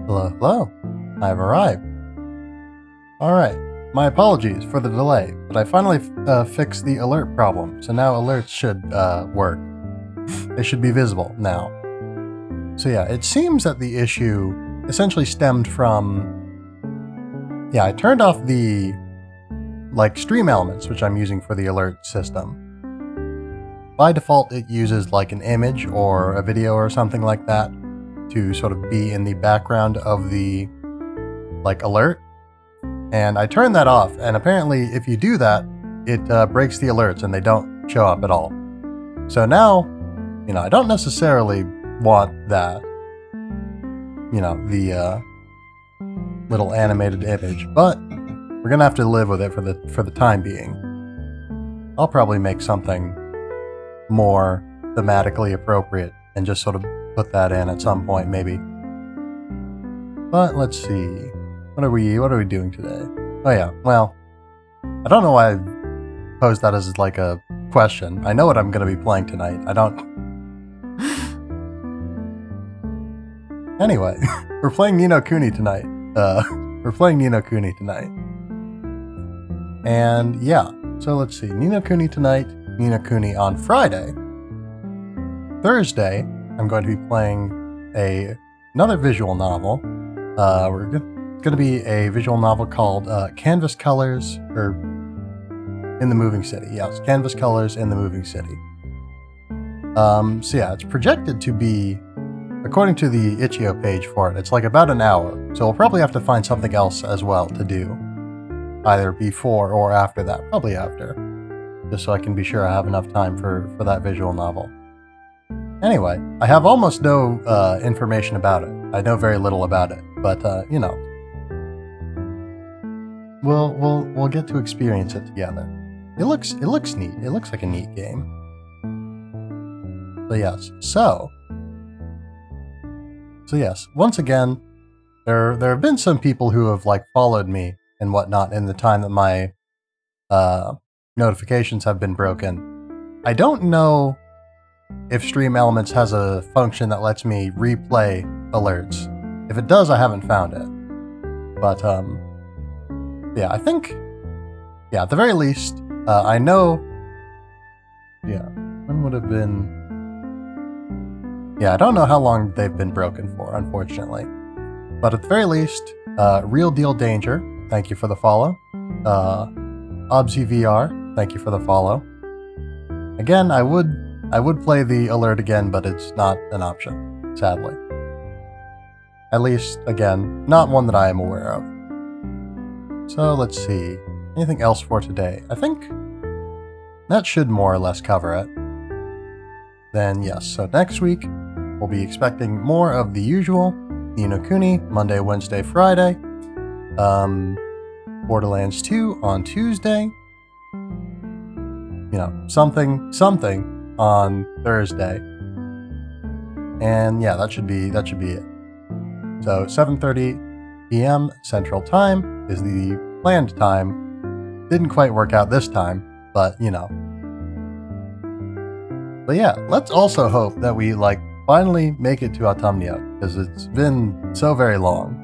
Hello, hello. I've arrived. Alright, my apologies for the delay, but I finally fixed the alert problem, so now alerts should work. They should be visible now. So yeah, it seems that the issue essentially stemmed from... Yeah, I turned off the stream elements, which I'm using for the alert system. By default, it uses like an image or a video or something like that to sort of be in the background of the alert. And I turned that off, and apparently if you do that, it breaks the alerts and they don't show up at all. So now, I don't necessarily want that, the little animated image, but we're gonna have to live with it for the time being. I'll probably make something more thematically appropriate and just sort of put that in at some point, maybe. But let's see. What are we doing today? Oh yeah, well, I don't know why I posed that as like a question. I know what I'm going to be playing tonight. I don't... Anyway, we're playing Ni no Kuni tonight. And yeah, so let's see. Ni no Kuni tonight, Ni no Kuni on Friday. Thursday, I'm going to be playing another visual novel. It's going to be a visual novel called Canvas Colors, or in the Moving City. Yes, Canvas Colors in the Moving City. So yeah, it's projected to be, according to the itch.io page for it, it's like about an hour. So we'll probably have to find something else as well to do, either before or after that. Probably after, just so I can be sure I have enough time for that visual novel. Anyway, I have almost no information about it. I know very little about it, but we'll get to experience it together. It looks neat. It looks like a neat game. So yes. Once again, there have been some people who have followed me and whatnot in the time that my notifications have been broken. I don't know if Stream Elements has a function that lets me replay alerts. If it does, I haven't found it. But, yeah, I think... Yeah, at the very least, I know... Yeah, when would have been... Yeah, I don't know how long they've been broken for, unfortunately. But at the very least, Real Deal Danger, thank you for the follow. ObsiVR, thank you for the follow. Again, I would play the alert again, but it's not an option, sadly. At least, again, not one that I am aware of. So, let's see. Anything else for today? I think that should more or less cover it. Then, yes, so next week, we'll be expecting more of the usual. Ni no Kuni, Monday, Wednesday, Friday. Borderlands 2 on Tuesday. Something on Thursday. And yeah, that should be it. So 7:30 p.m. Central Time is the planned time. Didn't quite work out this time, but But yeah, let's also hope that we finally make it to Autumnia, because it's been so very long.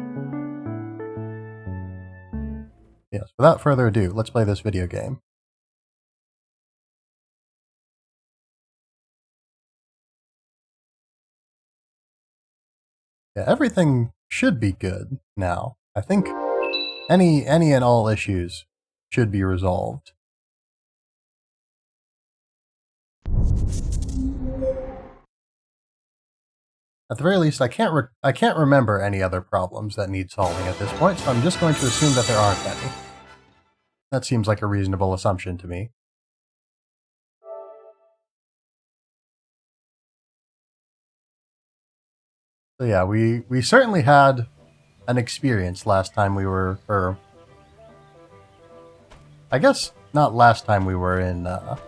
Yes, without further ado, let's play this video game. Yeah, everything should be good now. I think any and all issues should be resolved. At the very least, I can't remember any other problems that need solving at this point, so I'm just going to assume that there aren't any. That seems like a reasonable assumption to me. So yeah, we certainly had an experience last time we were, or I guess not last time we were in the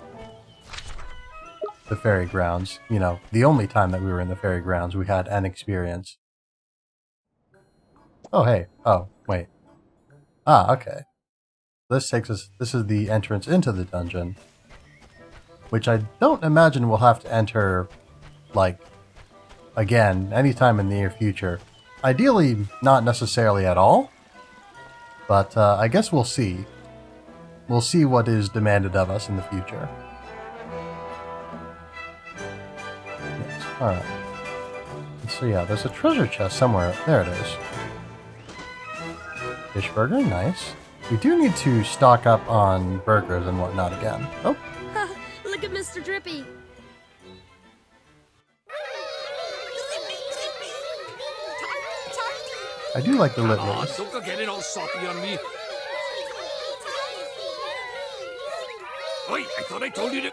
Fairy Grounds. The only time that we were in the Fairy Grounds, we had an experience. Oh, hey. Oh, wait. Ah, okay. This is the entrance into the dungeon, which I don't imagine we'll have to enter, again, anytime in the near future. ideally, not necessarily at all. But I guess we'll see. We'll see what is demanded of us in the future. Yes. Alright. So yeah, there's a treasure chest somewhere. There it is. Fish burger, nice. We do need to stock up on burgers and whatnot again. Oh. Look at Mr. Drippy. I do like the lit Oh, ways. don't go getting all soppy on me. Oi, I thought I told you to...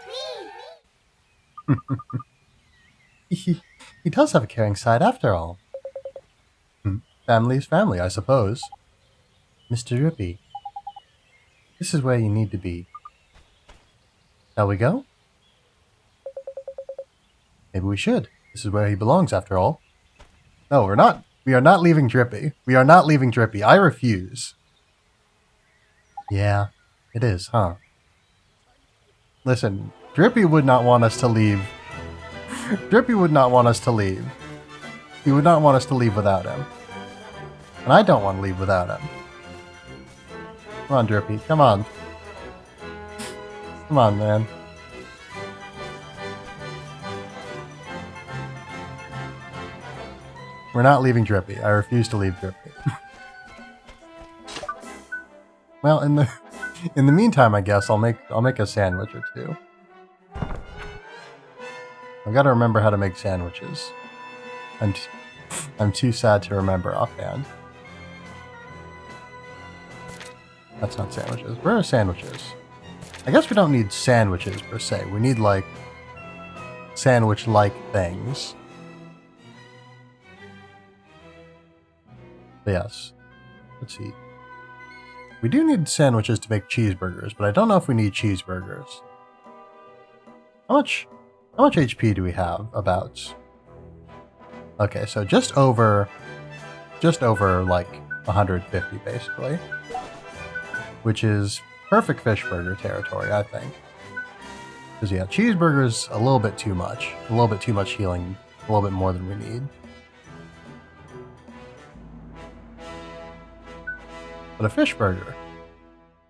He does have a caring side after all. Family's family, I suppose. Mr. Drippy, this is where you need to be. Shall we go? Maybe we should. This is where he belongs after all. No, we're not. We are not leaving Drippy. We are not leaving Drippy. I refuse. Yeah, it is, huh? Listen, Drippy would not want us to leave. Drippy would not want us to leave. He would not want us to leave without him. And I don't want to leave without him. Come on, Drippy. Come on. Come on, man. We're not leaving Drippy. I refuse to leave Drippy. Well, in the meantime, I guess I'll make a sandwich or two. I've got to remember how to make sandwiches. I'm too sad to remember offhand. That's not sandwiches. Where are sandwiches? I guess we don't need sandwiches per se. We need like sandwich-like things. But yes. Let's see. We do need sandwiches to make cheeseburgers, but I don't know if we need cheeseburgers. How much HP do we have about? Okay, so just over like 150 basically. Which is perfect fish burger territory, I think. Because yeah, cheeseburgers a little bit too much. A little bit too much healing. A little bit more than we need. But a fish burger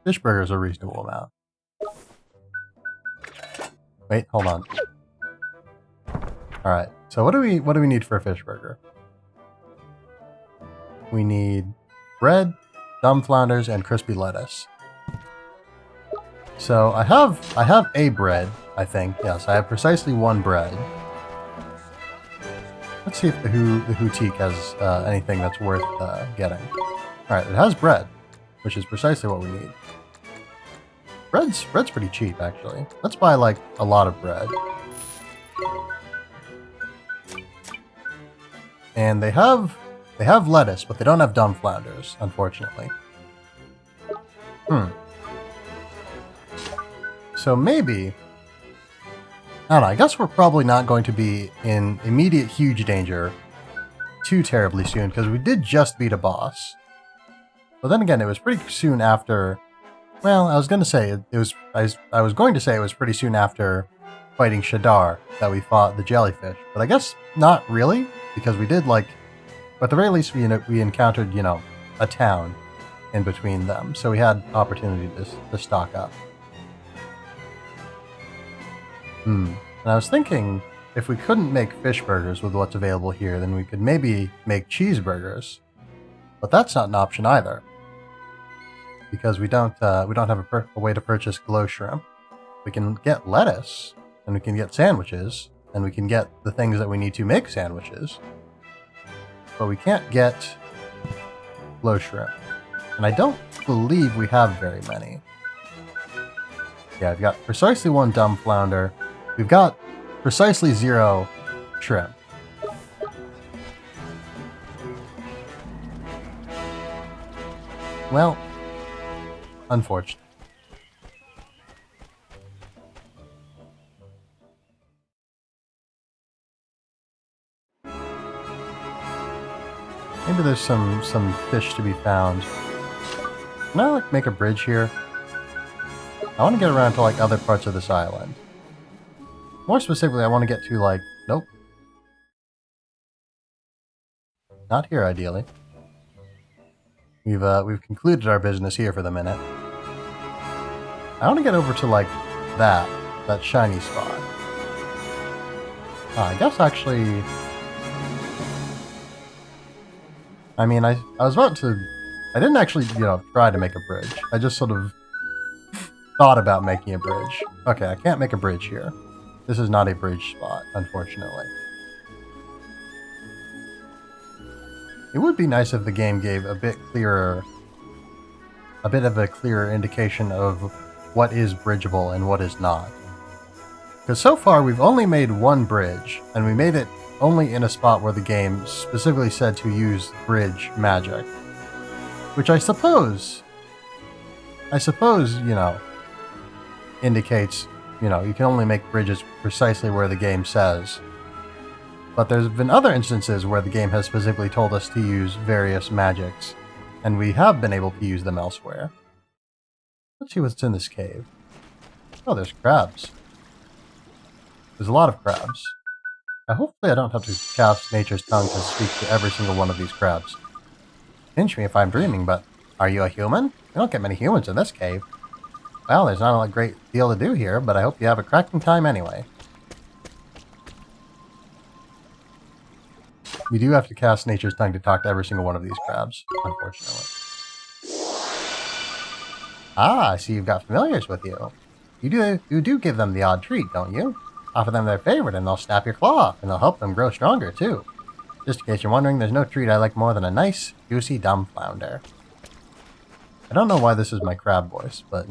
is a reasonable amount. Wait, hold on. Alright, so what do we need for a fish burger? We need bread, dumb flounders, and crispy lettuce. So I have a bread, I think. Yes, I have precisely one bread. Let's see if the Houtique has anything that's worth getting. Alright, it has bread, which is precisely what we need. Bread's pretty cheap, actually. Let's buy, like, a lot of bread. And they have lettuce, but they don't have dumb flounders, unfortunately. So maybe... I don't know, I guess we're probably not going to be in immediate huge danger too terribly soon, because we did just beat a boss. But then again, it was pretty soon after... Well, I was going to say, I was going to say it was pretty soon after fighting Shadar that we fought the jellyfish. But I guess not really, because we did, like... At the very least, we encountered, you know, a town in between them. So we had opportunity to stock up. And I was thinking, if we couldn't make fish burgers with what's available here, then we could maybe make cheeseburgers. But that's not an option either, because we don't have a way to purchase glow shrimp. We can get lettuce, and we can get sandwiches, and we can get the things that we need to make sandwiches. But we can't get glow shrimp. And I don't believe we have very many. Yeah, I've got precisely one dumb flounder. We've got precisely 0 shrimp. Well, unfortunate. Maybe there's some fish to be found. Can I like make a bridge here? I want to get around to like other parts of this island. More specifically, I want to get to like... Nope. Not here, ideally. We've concluded our business here for the minute. I want to get over to, like, that shiny spot. I guess, actually... I mean, I was about to... I didn't actually, try to make a bridge. I just sort of thought about making a bridge. Okay, I can't make a bridge here. This is not a bridge spot, unfortunately. It would be nice if the game gave a bit of a clearer indication of what is bridgeable and what is not. Because so far we've only made one bridge, and we made it only in a spot where the game specifically said to use bridge magic. Which I suppose, indicates, you can only make bridges precisely where the game says. But there's been other instances where the game has specifically told us to use various magics, and we have been able to use them elsewhere. Let's see what's in this cave. Oh, there's crabs. There's a lot of crabs. Hopefully I don't have to cast Nature's Tongue to speak to every single one of these crabs. Pinch me if I'm dreaming, but are you a human? We don't get many humans in this cave. Well, there's not a great deal to do here, but I hope you have a cracking time anyway. We do have to cast Nature's Tongue to talk to every single one of these crabs, unfortunately. Ah, I see you've got familiars with you. You do give them the odd treat, don't you? Offer them their favorite and they'll snap your claw off, and they'll help them grow stronger, too. Just in case you're wondering, there's no treat I like more than a nice, juicy dumb flounder. I don't know why this is my crab voice, but,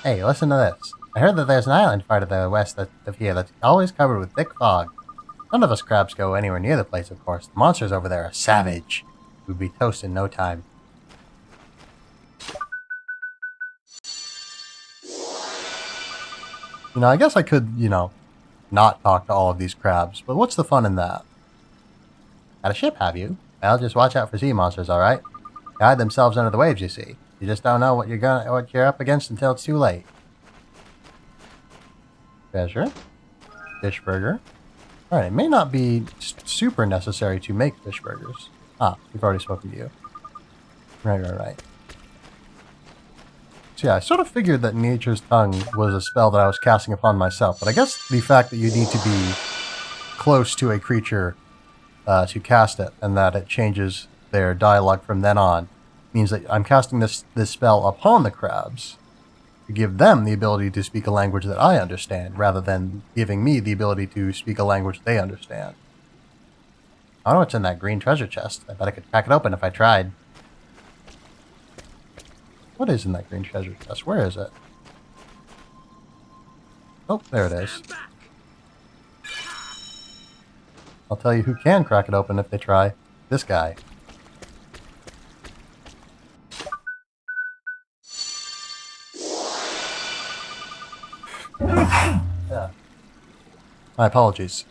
Hey, listen to this. I heard that there's an island far to the west of here that's always covered with thick fog. None of us crabs go anywhere near the place, of course. The monsters over there are savage. We'd be toast in no time. I guess I could, not talk to all of these crabs, but what's the fun in that? Got a ship, have you? Well, just watch out for sea monsters, alright? They hide themselves under the waves, you see. You just don't know what you're up against until it's too late. Treasure. Fish burger. Alright, it may not be super necessary to make fish burgers. Ah, we've already spoken to you. Right. So yeah, I sort of figured that Nature's Tongue was a spell that I was casting upon myself, but I guess the fact that you need to be close to a creature to cast it, and that it changes their dialogue from then on, means that I'm casting this spell upon the crabs to give them the ability to speak a language that I understand, rather than giving me the ability to speak a language they understand. I don't know what's in that green treasure chest. I bet I could crack it open if I tried. What is in that green treasure chest? Where is it? Oh, there it is. I'll tell you who can crack it open if they try. This guy. Yeah. My apologies.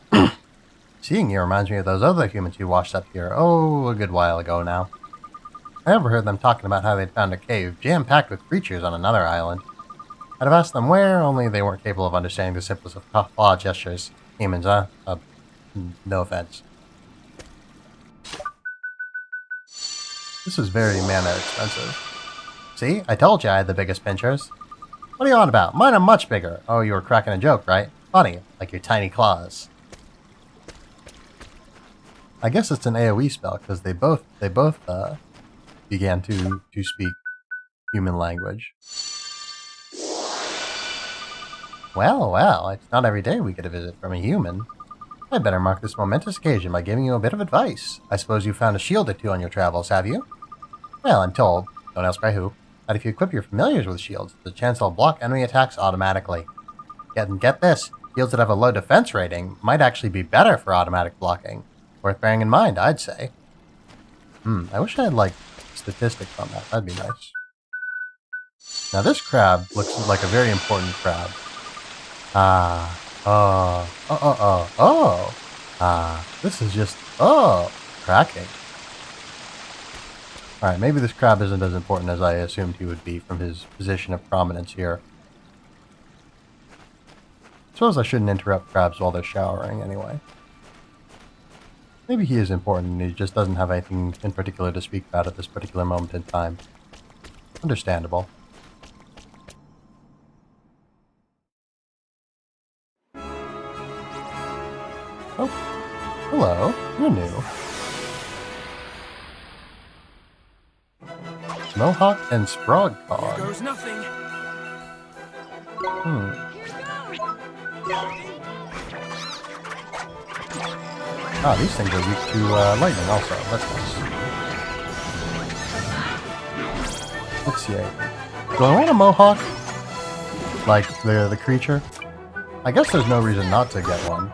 Seeing you reminds me of those other humans you washed up here, a good while ago now. I overheard them talking about how they'd found a cave jam-packed with creatures on another island. I'd have asked them where, only they weren't capable of understanding the simplest of claw gestures. Humans, huh? No offense. This is very mana expensive. See? I told you I had the biggest pinchers. What are you on about? Mine are much bigger. Oh, you were cracking a joke, right? Funny, like your tiny claws. I guess it's an AoE spell, because they both began to speak human language. Well, it's not every day we get a visit from a human. I'd better mark this momentous occasion by giving you a bit of advice. I suppose you found a shield or two on your travels, have you? Well, I'm told, don't ask by who, that if you equip your familiars with shields, the chance they'll block enemy attacks automatically. Get this, shields that have a low defense rating might actually be better for automatic blocking. Worth bearing in mind, I'd say. I wish I had, statistics on that. That'd be nice. Now this crab looks like a very important crab. This is just, cracking. Alright, maybe this crab isn't as important as I assumed he would be from his position of prominence here. Suppose I shouldn't interrupt crabs while they're showering anyway. Maybe he is important and he just doesn't have anything in particular to speak about at this particular moment in time. Understandable. Oh, hello. You're new. Mohawk and Sprog Here Cog. goes nothing. Ah, these things are weak to lightning also. That's nice. Let's see. Do I want a Mohawk? Like the creature? I guess there's no reason not to get one.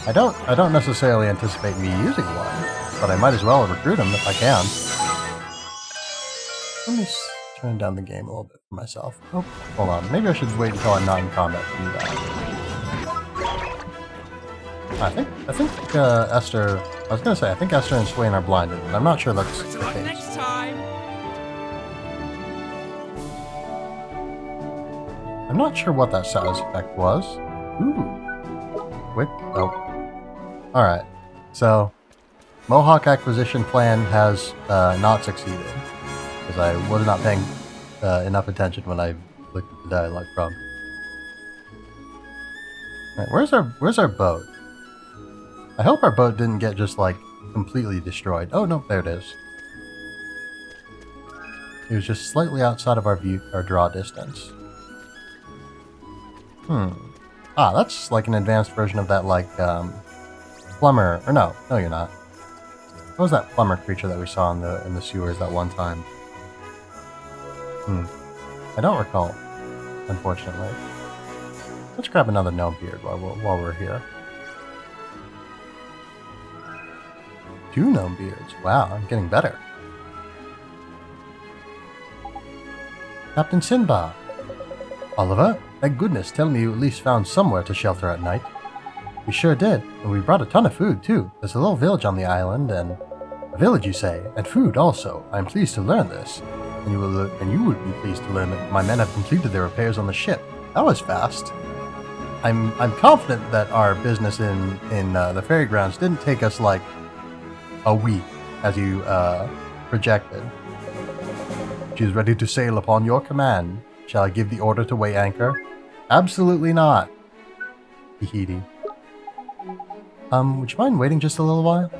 I don't necessarily anticipate me using one, but I might as well recruit him if I can. Let me turn down the game a little bit for myself. Oh, hold on. Maybe I should wait until I'm not in combat to do that. I think Esther. I was gonna say I think Esther and Swain are blinded, but I'm not sure that's the Better luck case. next time. I'm not sure what that side effect was. Ooh. Wait. Oh. All right. So, Mohawk acquisition plan has not succeeded because I was not paying enough attention when I looked at the dialogue prompt. All right, where's our boat? I hope our boat didn't get just like completely destroyed. Oh no, there it is. It was just slightly outside of our draw distance. Ah, that's like an advanced version of that like plumber. Or no, you're not. What was that plumber creature that we saw in the sewers that one time? I don't recall, unfortunately. Let's grab another gnome beard while we're here. 2 gnome beards. Wow, I'm getting better. Captain Sinbad. Oliver, thank goodness, tell me you at least found somewhere to shelter at night. We sure did, and we brought a ton of food too. There's a little village on the island, and a village, you say, and food also. I'm pleased to learn this, and you would be pleased to learn that my men have completed their repairs on the ship. That was fast. I'm confident that our business in the fairy grounds didn't take us like a week, as you projected. She is ready to sail upon your command. Shall I give the order to weigh anchor? Absolutely not. Hihidi. Would you mind waiting just a little while?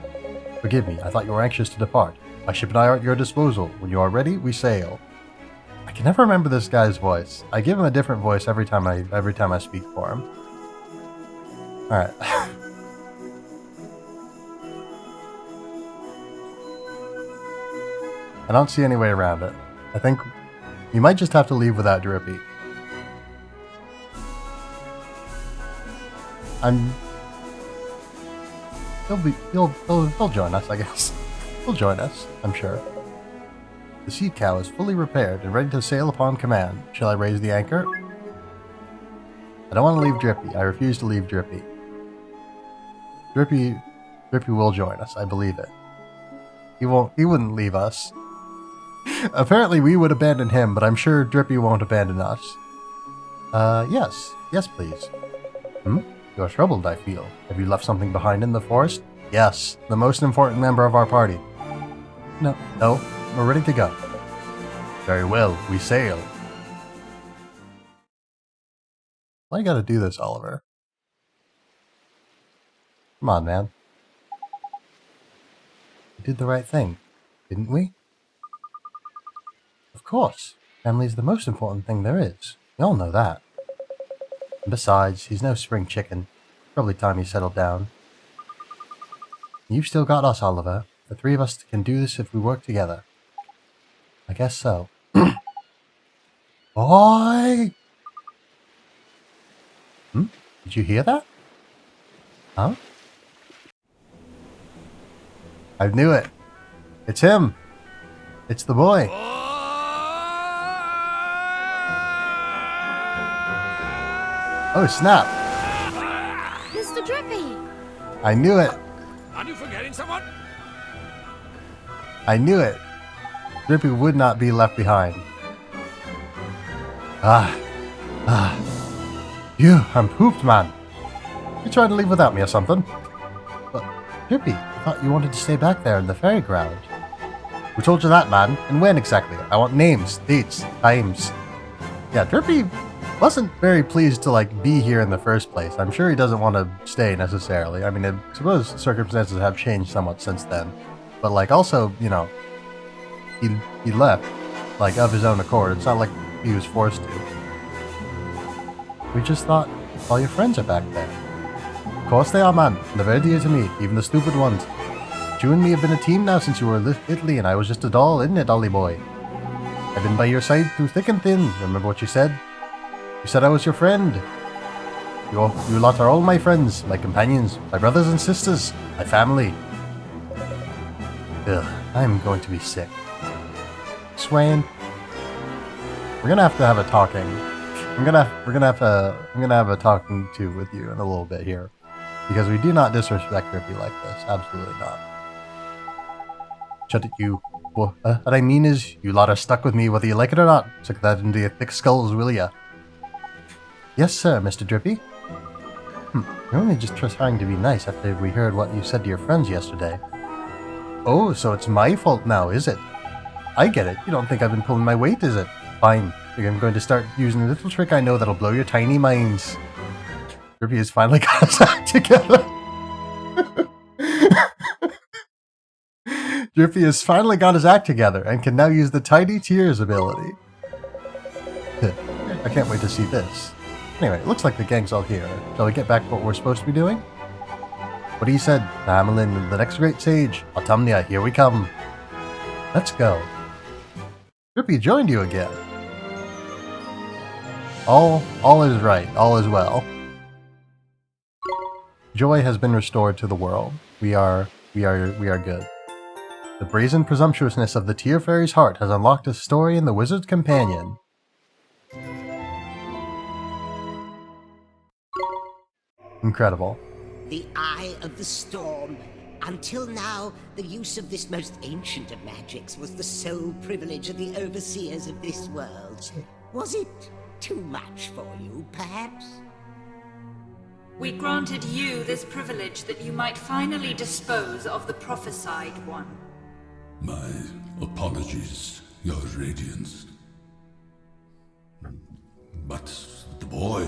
Forgive me, I thought you were anxious to depart. My ship and I are at your disposal. When you are ready, we sail. I can never remember this guy's voice. I give him a different voice every time I speak for him. Alright. I don't see any way around it. I think you might just have to leave without Drippy. He'll join us, I guess. He'll join us, I'm sure. The sea cow is fully repaired and ready to sail upon command. Shall I raise the anchor? I don't want to leave Drippy. I refuse to leave Drippy. Drippy will join us, I believe it. He wouldn't leave us. Apparently we would abandon him, but I'm sure Drippy won't abandon us. Yes. Yes, please. You are troubled, I feel. Have you left something behind in the forest? Yes, the most important member of our party. No, we're ready to go. Very well, we sail. Why you gotta do this, Oliver? Come on, man. We did the right thing, didn't we? Of course. Family's the most important thing there is. We all know that. And besides, he's no spring chicken. Probably time he settled down. You've still got us, Oliver. The 3 of us can do this if we work together. I guess so. Boy! Did you hear that? Huh? I knew it. It's him. It's the boy. Oh, snap. Mr. Drippy! I knew it. Are you forgetting someone? I knew it. Drippy would not be left behind. Ah. Phew, I'm pooped, man. You trying to leave without me or something? But, Drippy, I thought you wanted to stay back there in the ferry ground. Who told you that, man? And when exactly? I want names, dates, times. Yeah, Drippy wasn't very pleased to, like, be here in the first place. I'm sure he doesn't want to stay, necessarily. I mean, I suppose circumstances have changed somewhat since then. But, like, also, you know, he left, like, of his own accord. It's not like he was forced to. We just thought all your friends are back there. Of course they are, man. They're very dear to me, even the stupid ones. You and me have been a team now since you were in Italy and I was just a doll, isn't it, Dolly boy? I've been by your side through thick and thin. Remember what you said? You said I was your friend. You lot are all my friends, my companions, my brothers and sisters, my family. Ugh, I'm going to be sick. Swain, we're gonna have to have a talking. I'm gonna have a talking to with you in a little bit here, because we do not disrespect Drippy like this. Absolutely not. Shut it, you. What I mean is, you lot are stuck with me whether you like it or not. Stick that into your thick skulls, will ya? Yes, sir, Mr. Drippy. You're only just trying to be nice after we heard what you said to your friends yesterday. Oh, so it's my fault now, is it? I get it. You don't think I've been pulling my weight, is it? Fine. I'm going to start using a little trick I know that'll blow your tiny minds. Drippy has finally got his act together. Drippy has finally got his act together and can now use the Tiny Tears ability. I can't wait to see this. Anyway, it looks like the gang's all here. Shall we get back to what we're supposed to be doing? What he said, Hamelin, the next great sage, Autumnia, here we come. Let's go. Drippy joined you again. All is right, all is well. Joy has been restored to the world. We are good. The brazen presumptuousness of the Tear Fairy's heart has unlocked a story in the Wizard's Companion. Incredible. The eye of the storm. Until now, the use of this most ancient of magics was the sole privilege of the overseers of this world. Was it too much for you, perhaps? We granted you this privilege that you might finally dispose of the prophesied one. My apologies, Your Radiance. But the boy,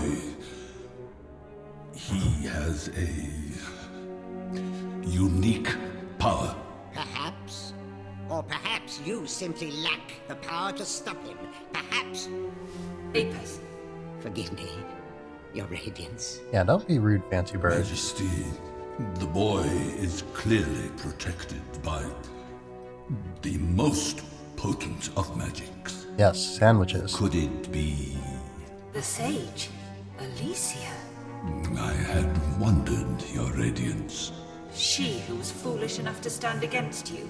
he has a unique power. Perhaps. Or perhaps you simply lack the power to stop him. Perhaps. Apis. Forgive me, Your Radiance. Yeah, don't be rude, fancy bird. Majesty, the boy is clearly protected by the most potent of magics. Yes, sandwiches. Could it be? The sage, Alicia. I had wondered, Your Radiance. She who was foolish enough to stand against you.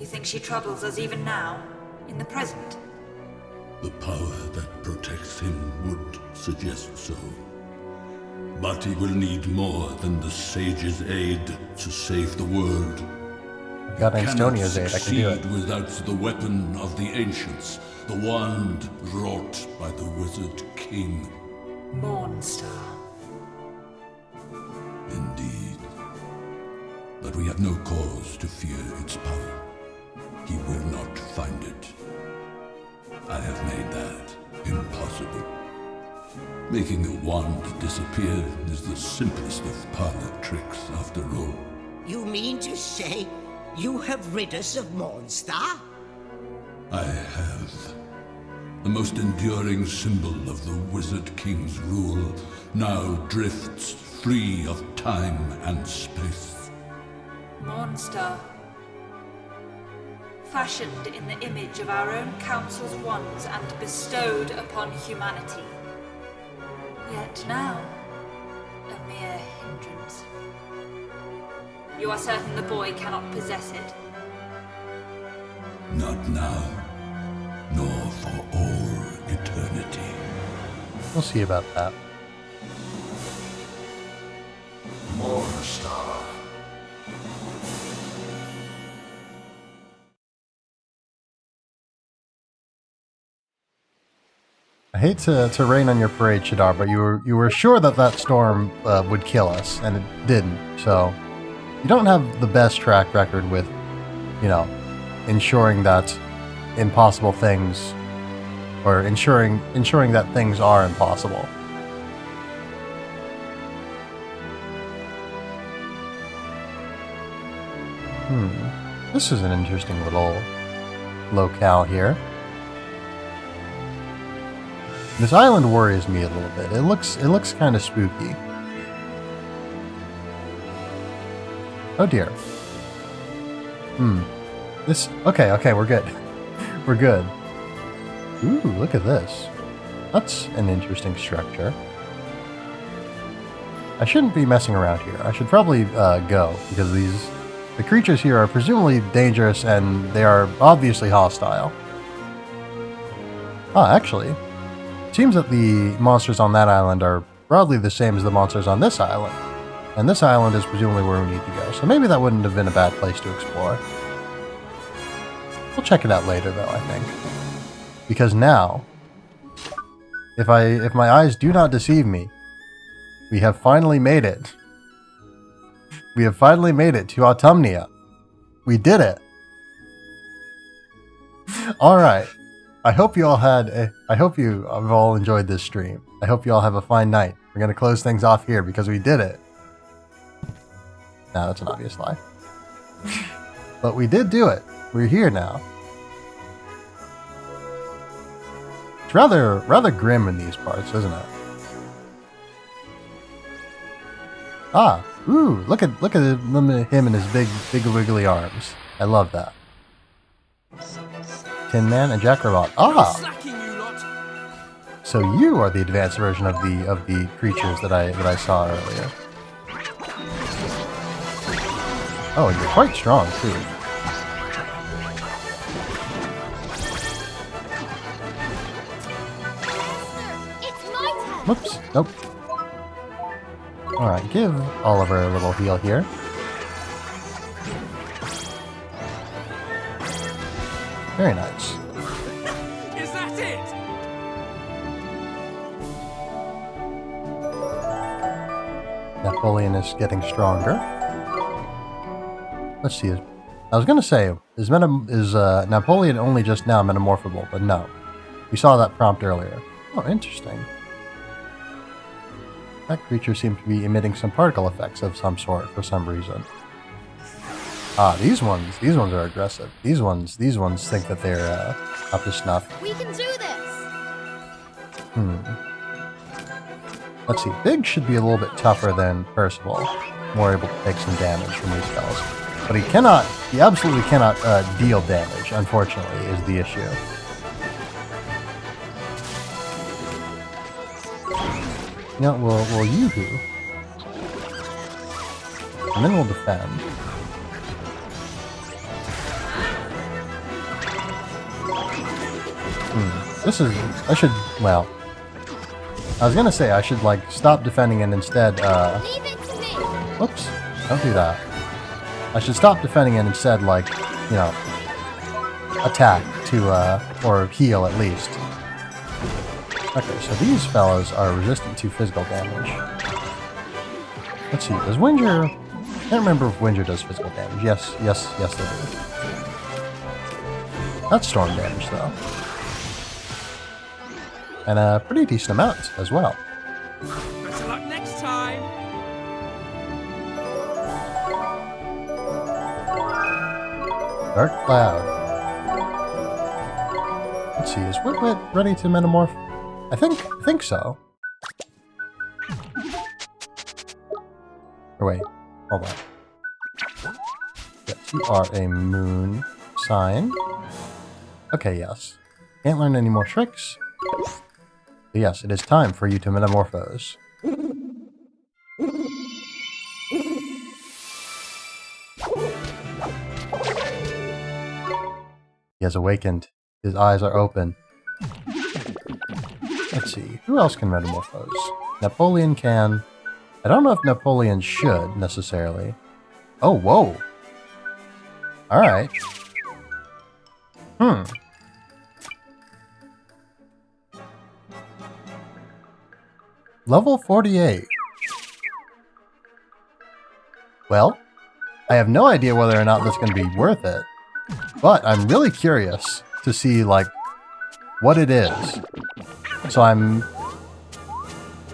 You think she troubles us even now, in the present? The power that protects him would suggest so. But he will need more than the sage's aid to save the world. I've got Anstonia's aid, I can do it. Cannot succeed without the weapon of the ancients, the wand wrought by the wizard king. Mornstar. Indeed. But we have no cause to fear its power. He will not find it. I have made that impossible. Making a wand disappear is the simplest of parlor tricks, after all. You mean to say you have rid us of Mornstar? I have. The most enduring symbol of the Wizard King's rule now drifts free of time and space. Mornstar. Fashioned in the image of our own council's wands and bestowed upon humanity. Yet now, a mere hindrance. You are certain the boy cannot possess it? Not now, nor for all eternity. We'll see about that. Mornstar. I hate to rain on your parade, Shadar, but you were sure that that storm would kill us, and it didn't. So you don't have the best track record with, you know, ensuring that impossible things, or ensuring that things are impossible. This is an interesting little locale here. This island worries me a little bit. It looks kind of spooky. Oh dear. Okay, we're good. We're good. Ooh, look at this. That's an interesting structure. I shouldn't be messing around here. I should probably go, because the creatures here are presumably dangerous and they are obviously hostile. Ah, actually, it seems that the monsters on that island are broadly the same as the monsters on this island. And this island is presumably where we need to go, so maybe that wouldn't have been a bad place to explore. We'll check it out later though, I think. Because now, if my eyes do not deceive me, we have finally made it. We have finally made it to Autumnia. We did it. Alright. I hope you have all enjoyed this stream. I hope you all have a fine night. We're going to close things off here because we did it. Nah, that's an obvious lie. But we did do it. We're here now. It's rather grim in these parts, isn't it? Ah, ooh, look at him and his big wiggly arms. I love that. Tin Man and Jack Robot. Ah! So you are the advanced version of the creatures that I saw earlier. Oh, and you're quite strong too. It's my turn. Whoops. Nope. Alright, give Oliver a little heal here. Very nice. Is that it? Napoleon is getting stronger. Let's see. I was gonna say, is Napoleon only just now metamorphable? But no. We saw that prompt earlier. Oh, interesting. That creature seems to be emitting some particle effects of some sort for some reason. Ah, these ones are aggressive. These ones think that they're up to snuff. We can do this. Let's see. Big should be a little bit tougher than Percival. More able to take some damage from these spells. But he absolutely cannot deal damage, unfortunately, is the issue. No, we'll Yoo-hoo. And then we'll defend. I was gonna say I should, like, stop defending and instead, Leave it to me. whoops, don't do that. I should stop defending and instead, like, you know, attack to, or heal at least. Okay, so these fellows are resistant to physical damage. Let's see, does Winger... I can't remember if Winger does physical damage. Yes, they do. That's storm damage, though. And a pretty decent amount as well. Better luck next time. Dark Cloud. Let's see, is Wit-Wit ready to metamorph? I think so. Or wait, hold on. Yes, you are a moon sign. Okay, yes. Can't learn any more tricks. But yes, it is time for you to metamorphose. He has awakened. His eyes are open. Let's see, who else can metamorphose? Napoleon can. I don't know if Napoleon should, necessarily. Oh, whoa! Alright. Level 48. Well, I have no idea whether or not that's going to be worth it, but I'm really curious to see, like, what it is. So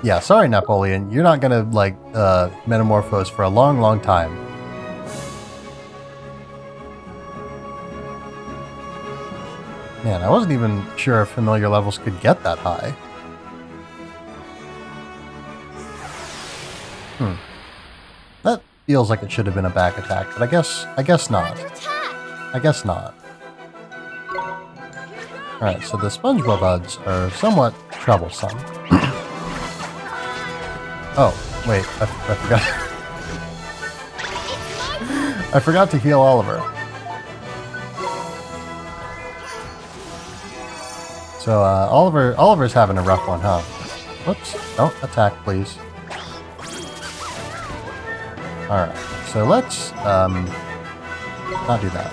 yeah, sorry, Napoleon. You're not going to, like, metamorphose for a long, long time. Man, I wasn't even sure if familiar levels could get that high. That feels like it should have been a back attack, but I guess not. Under attack. I guess not. Alright, so the SpongeBob buds are somewhat troublesome. Oh, wait, I forgot. I forgot to heal Oliver. So, Oliver's having a rough one, huh? Whoops, don't attack, please. Alright, so let's, not do that.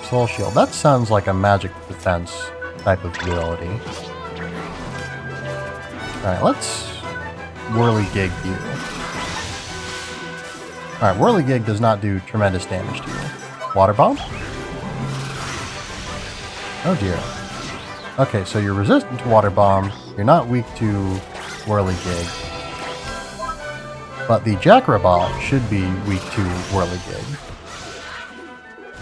Soul Shield, that sounds like a magic defense type of ability. Alright, let's Whirligig you. Alright, Whirligig does not do tremendous damage to you. Water Bomb? Oh dear. Okay, so you're resistant to Water Bomb, you're not weak to Whirligig. But the Jackrabbit should be weak to Whirligig.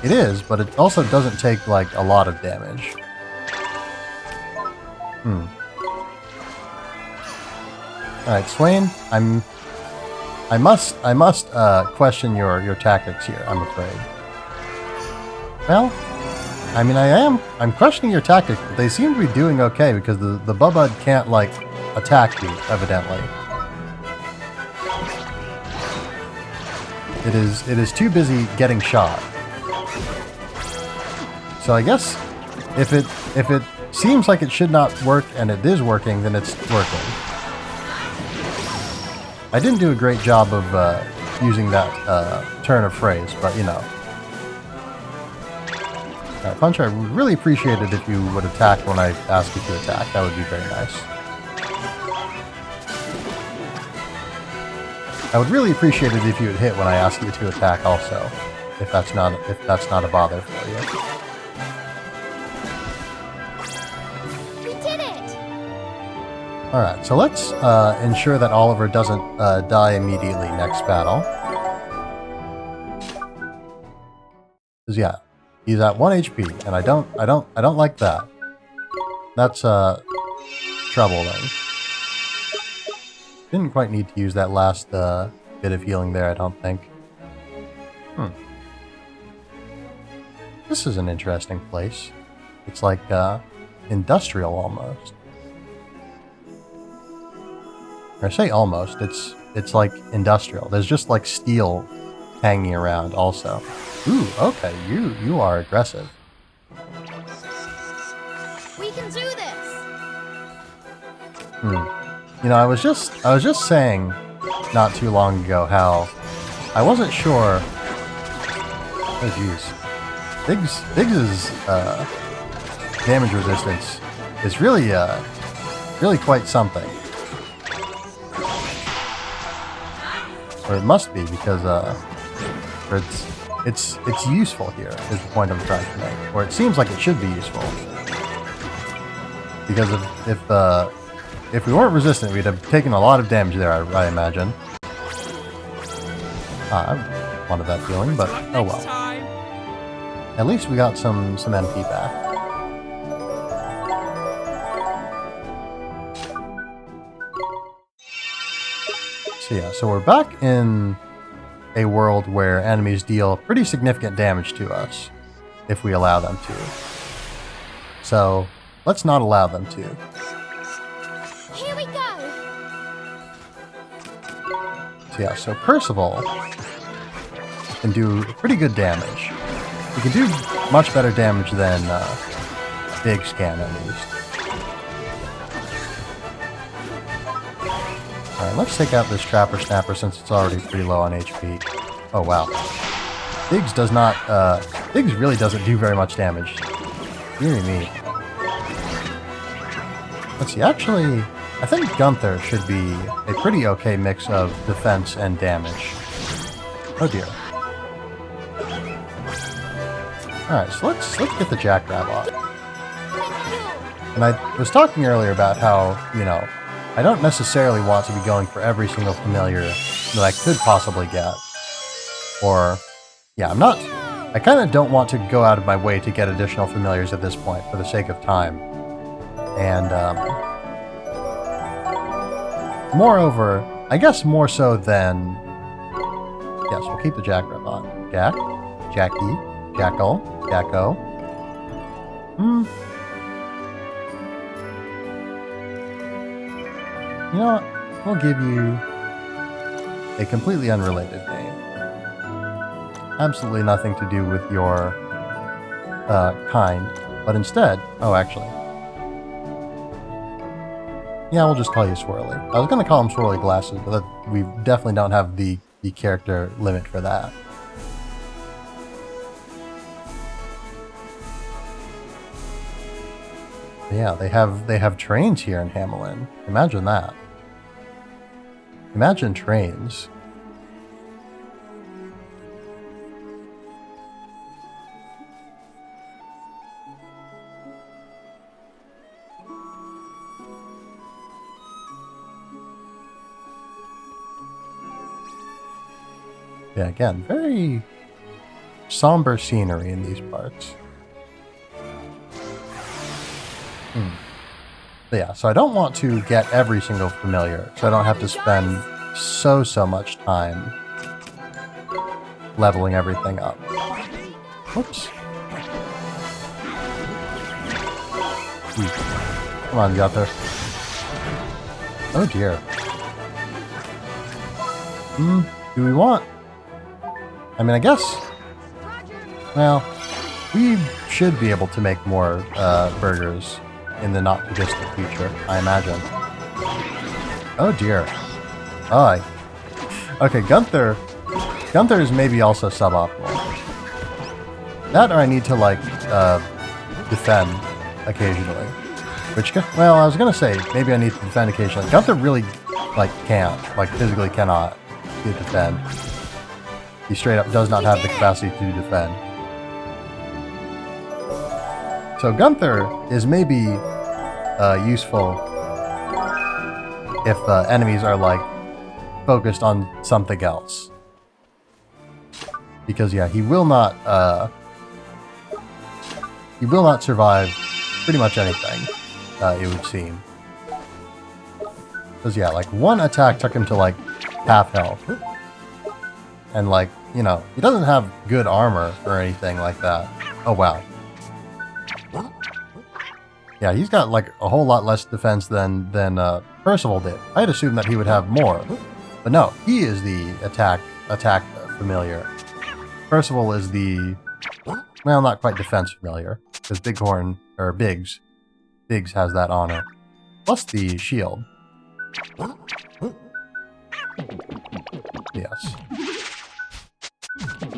It is, but it also doesn't take, like, a lot of damage. Alright, Swain, I must question your tactics here, I'm afraid. Well, I mean, I'm questioning your tactics, but they seem to be doing okay because the Bubba can't, like, attack you, evidently. It is too busy getting shot. So I guess if it seems like it should not work and it is working, then it's working. I didn't do a great job of using that turn of phrase, but you know. Punch, I would really appreciate it if you would attack when I ask you to attack. That would be very nice. I would really appreciate it if you would hit when I ask you to attack also, if that's not a bother for you. We did it! Alright, so let's ensure that Oliver doesn't die immediately next battle. Because yeah, he's at 1 HP, and I don't like that. That's troubling. Didn't quite need to use that last bit of healing there, I don't think. This is an interesting place. It's like industrial almost. Or I say almost, it's like industrial. There's just like steel hanging around also. Ooh, okay, you are aggressive. We can do this! You know, I was just saying not too long ago how I wasn't sure. Oh jeez. Biggs's damage resistance is really quite something. Or it must be because it's useful here is the point I'm trying to make. Or it seems like it should be useful. Because if we weren't resistant, we'd have taken a lot of damage there, I imagine. I wanted that feeling, but oh well. At least we got some MP back. So yeah, so we're back in a world where enemies deal pretty significant damage to us, if we allow them to. So, let's not allow them to. Here we go! So yeah, so Percival can do pretty good damage. He can do much better damage than Biggs can, at least. Alright, let's take out this Trapper Snapper since it's already pretty low on HP. Oh wow. Biggs does not, Biggs really doesn't do very much damage. Dear me. Let's see, actually, I think Gunther should be a pretty okay mix of defense and damage. Oh dear. Alright, so let's get the Jackrabbit. And I was talking earlier about how, you know, I don't necessarily want to be going for every single familiar that I could possibly get. Or, yeah, I kind of don't want to go out of my way to get additional familiars at this point for the sake of time. And, moreover, I guess more so than... Yes, we'll keep the Jackrabbit. Jack? Jackie? Jackal? Jacko? You know what? We'll give you a completely unrelated name. Absolutely nothing to do with your kind, but instead... Oh, actually. Yeah, we'll just call you Swirly. I was going to call him Swirly Glasses, but we definitely don't have the character limit for that. Yeah, they have trains here in Hamelin. Imagine that. Imagine trains. Yeah, again, very somber scenery in these parts. But yeah, so I don't want to get every single familiar, so I don't have to spend so much time leveling everything up. Whoops. Come on, Gunther. Oh dear. Do we want... I mean, I guess... Well, we should be able to make more burgers in the not-too-distant future, I imagine. Oh dear. Oh, okay, Gunther is maybe also suboptimal. That or I need to, like, defend occasionally. Which, well, I was gonna say, maybe I need to defend occasionally. Gunther really, like, can't. Like, physically cannot defend. He straight up does not have the capacity to defend. So Gunther is maybe useful if enemies are, like, focused on something else. Because, yeah, he will not survive pretty much anything, it would seem. Because, yeah, like, one attack took him to, like, half health. And, like, you know, he doesn't have good armor or anything like that. Oh, wow. Yeah, he's got, like, a whole lot less defense than Percival did. I'd assumed that he would have more. But no, he is the attack familiar. Percival is the, well, not quite defense familiar, because Bighorn, or Biggs has that honor. Plus the shield. Yes.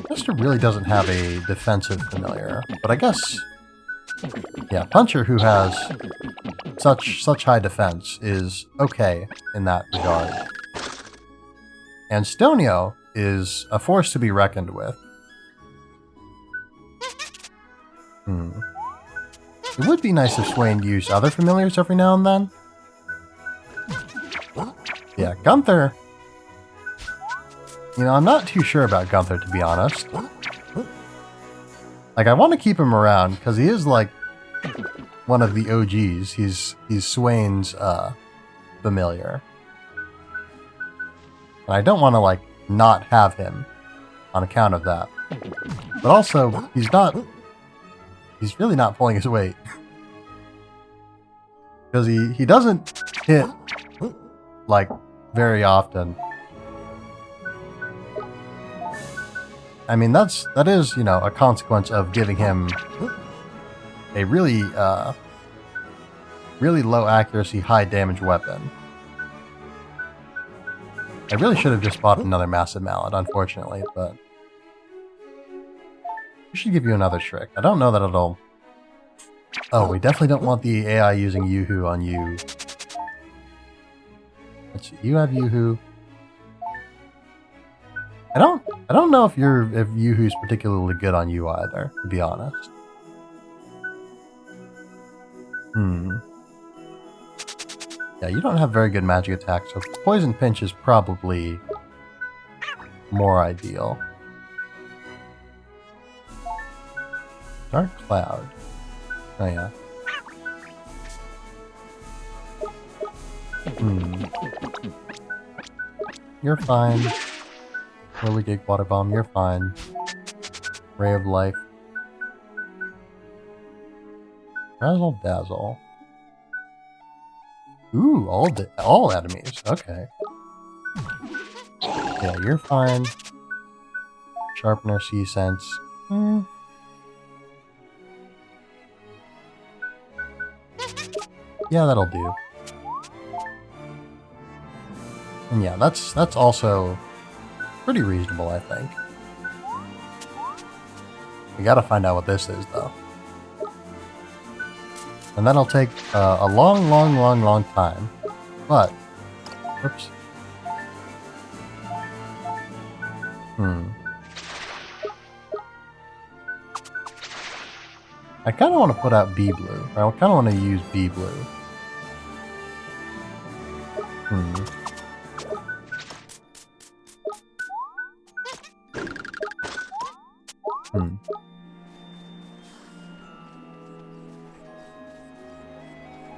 Mister really doesn't have a defensive familiar, but I guess... Yeah, Puncher, who has such high defense, is okay in that regard. And Stonio is a force to be reckoned with. It would be nice if Swain used other familiars every now and then. Yeah, Gunther... You know, I'm not too sure about Gunther, to be honest. Like, I want to keep him around, because he is, like, one of the OGs. He's Swain's, familiar. And I don't want to, like, not have him on account of that. But also, he's really not pulling his weight. Because he doesn't hit, like, very often. I mean, that is, you know, a consequence of giving him a really, really low accuracy, high damage weapon. I really should have just bought another Massive Mallet, unfortunately, but... We should give you another trick. I don't know that it'll... Oh, we definitely don't want the AI using Yoo-Hoo on you. Let's see. You have Yoo-Hoo. I don't know if Yoo-Hoo's particularly good on you either, to be honest. Yeah, you don't have very good magic attacks, so Poison Pinch is probably more ideal. Dark Cloud. Oh yeah. You're fine. Whirligig Water Bomb, you're fine. Ray of Life. Razzle Dazzle. Ooh, all enemies. Okay. Yeah, you're fine. Sharpener, Sea Sense. Yeah, that'll do. And yeah, that's also pretty reasonable, I think. We gotta find out what this is, though. And that'll take a long time. But, whoops. I kind of want to put out B-Blue. I kind of want to use B-Blue.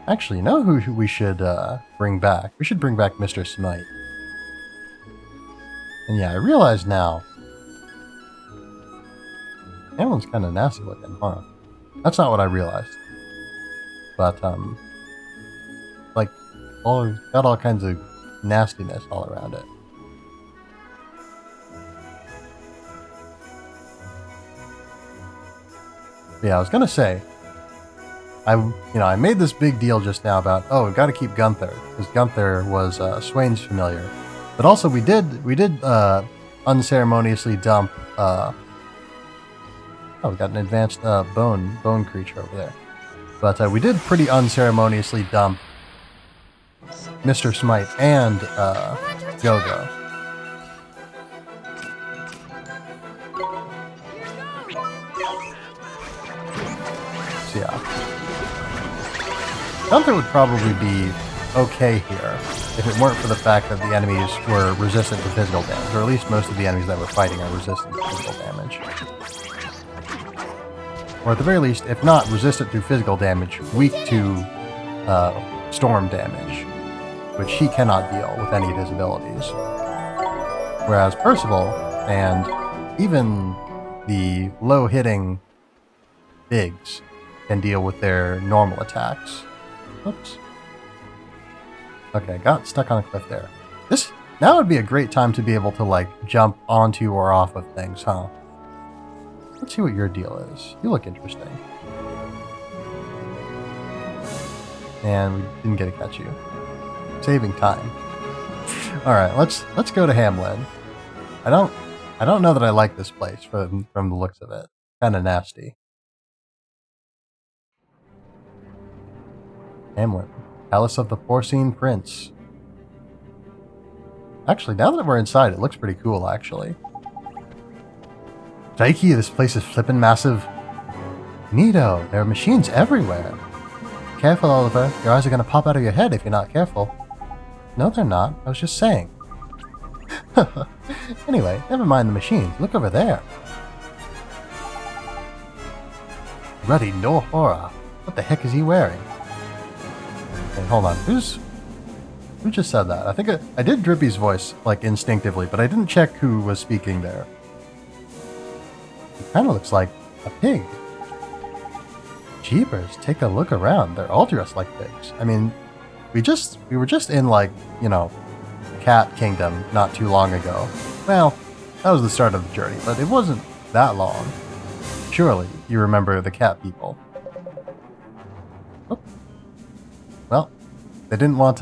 Actually, you know who we should bring back? We should bring back Mr. Smite. And yeah, I realize now. That one's kind of nasty looking, huh? That's not what I realized. But, like, got all kinds of nastiness all around it. Yeah, I was gonna say, I made this big deal just now about, oh, we gotta keep Gunther, because Gunther was Swain's familiar. But also we did unceremoniously dump, oh, we got an advanced bone creature over there. But we did pretty unceremoniously dump Mr. Smite and Go-Go. So yeah. Gunther would probably be okay here if it weren't for the fact that the enemies were resistant to physical damage, or at least most of the enemies that we're fighting are resistant to physical damage. Or at the very least, if not resistant to physical damage, weak to storm damage, which he cannot deal with any of his abilities. Whereas Percival, and even the low-hitting Biggs, can deal with their normal attacks. Oops. Okay, got stuck on a cliff there. Now would be a great time to be able to, like, jump onto or off of things, huh? Let's see what your deal is. You look interesting. And we didn't get to catch you. Saving time. Alright, let's go to Hamlin. I don't know that I like this place from the looks of it. Kinda nasty. Hamlin. Palace of the Porcine Prince. Actually, now that we're inside, it looks pretty cool, actually. Jikey, this place is flippin' massive. Neato, there are machines everywhere. Careful, Oliver. Your eyes are gonna pop out of your head if you're not careful. No, they're not. I was just saying. Anyway, never mind the machines. Look over there. Ruddy, no horror. What the heck is he wearing? Okay, hold on. Who just said that? I think I did Drippy's voice, like, instinctively, but I didn't check who was speaking there. It kind of looks like a pig. Jeepers, take a look around. They're all dressed like pigs. I mean, we were just in, like, Cat Kingdom not too long ago. Well, that was the start of the journey, but it wasn't that long. Surely you remember the cat people. Oh. Well, they didn't want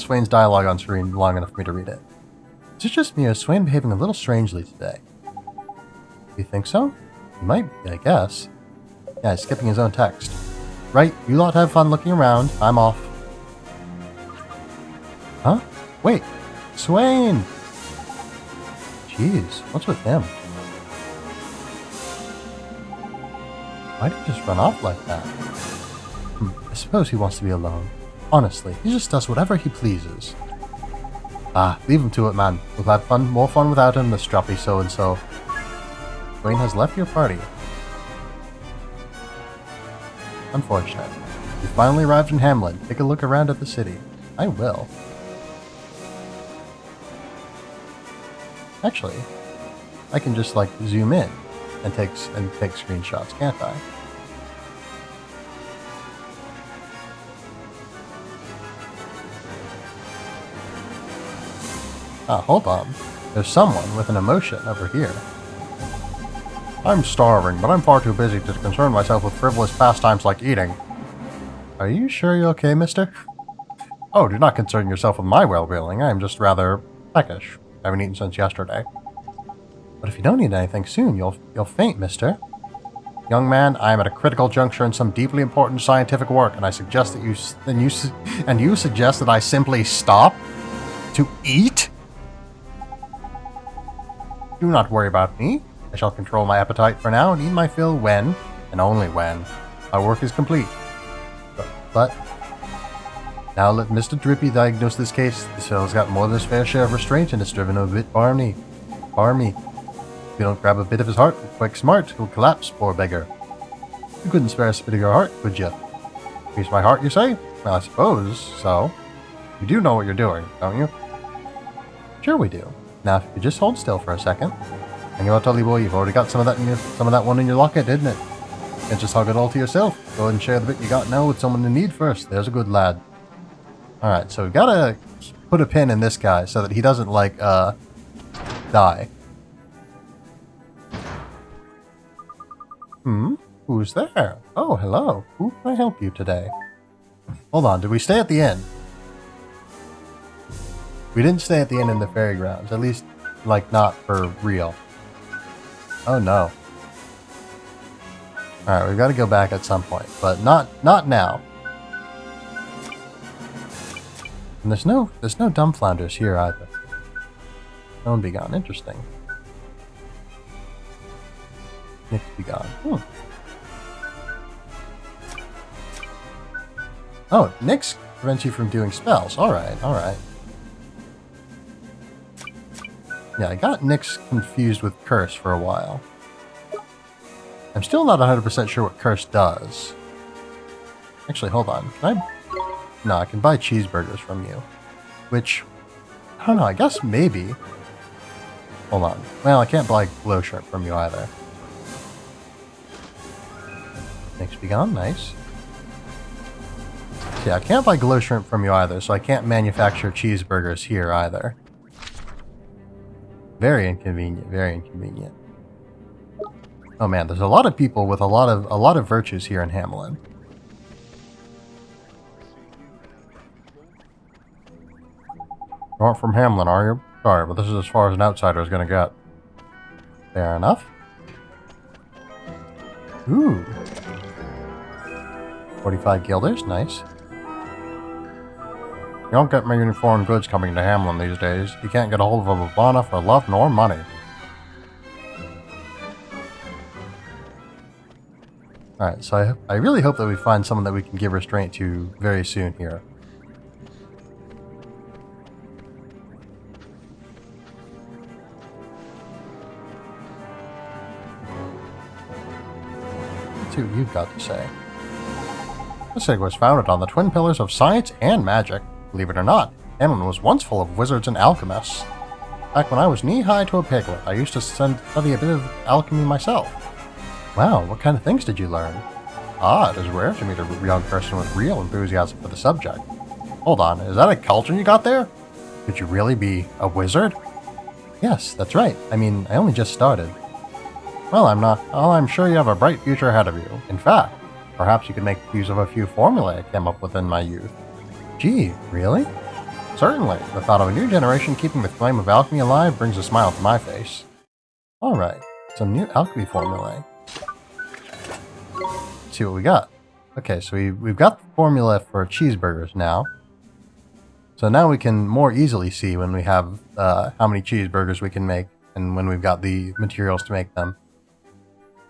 Swain's dialogue on screen long enough for me to read it. Is it just me or is Swain behaving a little strangely today? You think so? He might be, I guess. Yeah, he's skipping his own text. Right, you lot have fun looking around. I'm off. Huh? Wait, Swain! Jeez, what's with him? Why'd he just run off like that? I suppose he wants to be alone. Honestly, he just does whatever he pleases. Ah, leave him to it, man. We'll have more fun without him, the stroppy so-and-so. Swain has left your party. Unfortunate. You finally arrived in Hamlin. Take a look around at the city. I will. Actually, I can just like zoom in and take screenshots, can't I? Ah, hold on. There's someone with an emotion over here. I'm starving, but I'm far too busy to concern myself with frivolous pastimes like eating. Are you sure you're okay, mister? Oh, do not concern yourself with my well-being. I am just rather peckish. I haven't eaten since yesterday. But if you don't eat anything soon, you'll faint, mister. Young man, I am at a critical juncture in some deeply important scientific work, and I suggest that you suggest that I simply stop to eat? Do not worry about me. I shall control my appetite for now and eat my fill when, and only when, my work is complete. But now let Mr. Drippy diagnose this case. This fellow's got more than his fair share of restraint and is driven a bit barmy. If you don't grab a bit of his heart, quick smart, he'll collapse, poor beggar. You couldn't spare a bit of your heart, could you? Piece my heart, you say? Well, I suppose so. You do know what you're doing, don't you? Sure we do. Now, if you could just hold still for a second. And you'll tell you, boy, you've already got some of that one in your locket, didn't it? And just hug it all to yourself. Go ahead and share the bit you got now with someone in need first. There's a good lad. Alright, so we've got to put a pin in this guy so that he doesn't, like, die. Who's there? Oh, hello. Who can I help you today? Hold on, did we stay at the inn? We didn't stay at the inn in the fairy grounds. At least, like, not for real. Oh, no. Alright, we've got to go back at some point, but not now. And there's no dumb flounders here either. No one be gone. Interesting. Nick be gone. Oh, Nyx prevents you from doing spells. Alright. Yeah, I got Nyx confused with Curse for a while. I'm still not 100% sure what Curse does. Actually, hold on. Can I... No, I can buy cheeseburgers from you. Which... I don't know, I guess maybe... Hold on. Well, I can't buy glow shrimp from you either. Nyx be gone. Nice. Yeah, I can't buy glow shrimp from you either, so I can't manufacture cheeseburgers here either. Very inconvenient, very inconvenient. Oh man, there's a lot of people with a lot of virtues here in Hamlin. You aren't from Hamlin, are you? Sorry, but this is as far as an outsider is gonna get. Fair enough. Ooh. 45 guilders, nice. You don't get many foreign goods coming to Hamlin these days. You can't get a hold of a Bavana for love nor money. Alright, so I really hope that we find someone that we can give restraint to very soon here. Let's see what you've got to say. This city was founded on the twin pillars of science and magic. Believe it or not, Hamlin was once full of wizards and alchemists. Back when I was knee-high to a piglet, I used to study a bit of alchemy myself. Wow, what kind of things did you learn? Ah, it is rare to meet a young person with real enthusiasm for the subject. Hold on, is that a cauldron you got there? Could you really be a wizard? Yes, that's right. I mean, I only just started. Well, I'm sure you have a bright future ahead of you. In fact, perhaps you could make use of a few formulae I came up with in my youth. Gee, really? Certainly. The thought of a new generation keeping the flame of alchemy alive brings a smile to my face. Alright, some new alchemy formulae. Let's see what we got. Okay, so we've got the formula for cheeseburgers now. So So now we can more easily see when we have how many cheeseburgers we can make and when we've got the materials to make them.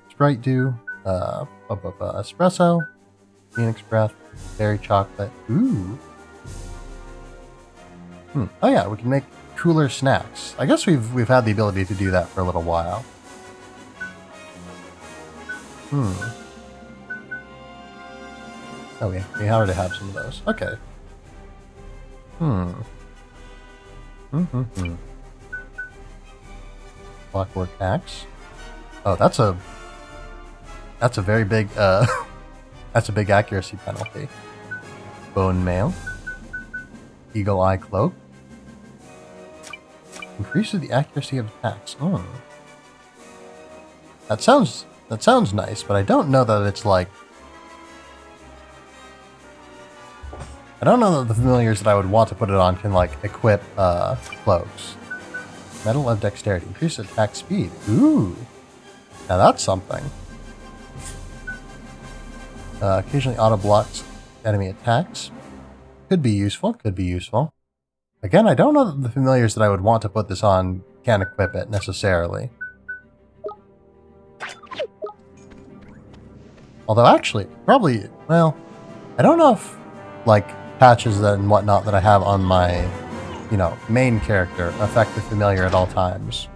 Sprite Dew, espresso, Phoenix Breath, berry chocolate. Ooh. Oh yeah, we can make cooler snacks. I guess we've had the ability to do that for a little while. Oh, we already have some of those. Okay. Clockwork axe. Oh, that's a very big that's a big accuracy penalty. Bone mail. Eagle eye cloak. Increases the accuracy of attacks. That sounds nice, but I don't know that it's like. I don't know that the familiars that I would want to put it on can like equip cloaks. Medal of Dexterity. Increases attack speed. Ooh. Now that's something. Occasionally auto blocks enemy attacks. Could be useful, could be useful. Again, I don't know that the familiars that I would want to put this on can equip it necessarily. Although actually, probably, well, I don't know if, like, patches and whatnot that I have on my, you know, main character affect the familiar at all times.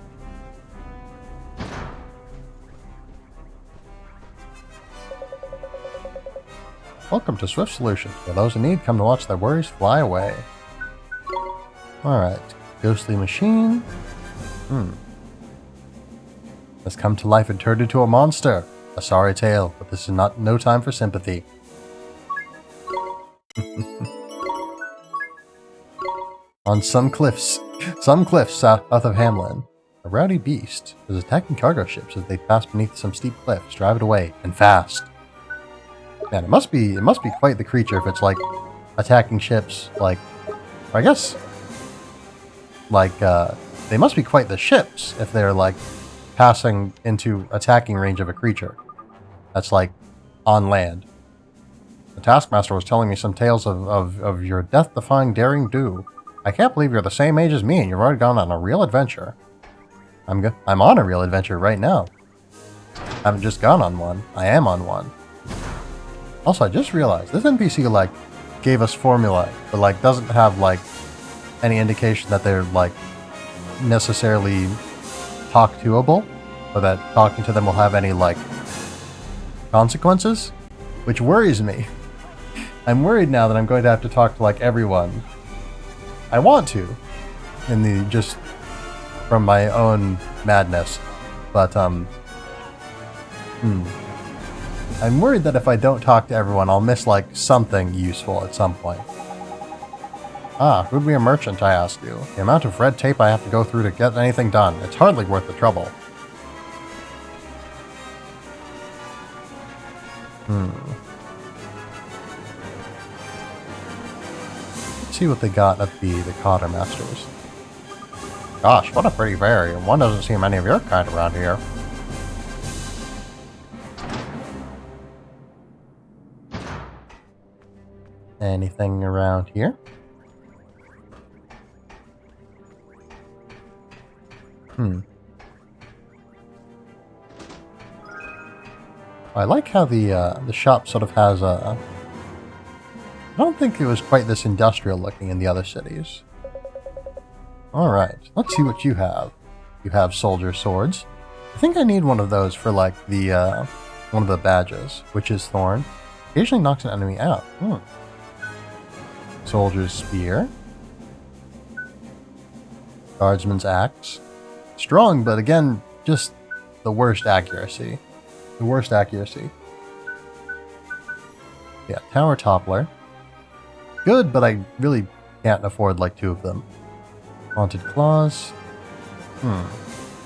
Welcome to Swift Solutions, where those in need come to watch their worries fly away. Alright. Ghostly machine. Has come to life and turned into a monster. A sorry tale, but this is no time for sympathy. On some cliffs south of Hamlin, a rowdy beast is attacking cargo ships as they pass beneath some steep cliffs. Drive it away, and fast. Man, it must be quite the creature if it's like attacking ships, like, I guess, like, they must be quite the ships if they're like passing into attacking range of a creature that's like on land. The Taskmaster was telling me some tales of your death-defying daring do. I can't believe you're the same age as me and you've already gone on a real adventure. I'm on a real adventure right now. I haven't just gone on one, I am on one. Also, I just realized this NPC like gave us formula, but like doesn't have like any indication that they're like necessarily talk-toable, or that talking to them will have any like consequences, which worries me. I'm worried now that I'm going to have to talk to like everyone. I want to, in the just from my own madness, but I'm worried that if I don't talk to everyone, I'll miss, like, something useful at some point. Ah, who'd be a merchant, I ask you? The amount of red tape I have to go through to get anything done, it's hardly worth the trouble. Let's see what they got at the Quartermasters. Gosh, what a pretty fairy. One doesn't see many of your kind around here. Anything around here? I like how the shop sort of has a... I don't think it was quite this industrial looking in the other cities. Alright, let's see what you have. You have soldier swords. I think I need one of those for like the one of the badges, Witch's Thorn. Occasionally knocks an enemy out. Soldier's Spear. Guardsman's Axe. Strong, but again, just the worst accuracy. The worst accuracy. Yeah, Tower Toppler. Good, but I really can't afford like 2 of them. Haunted Claws.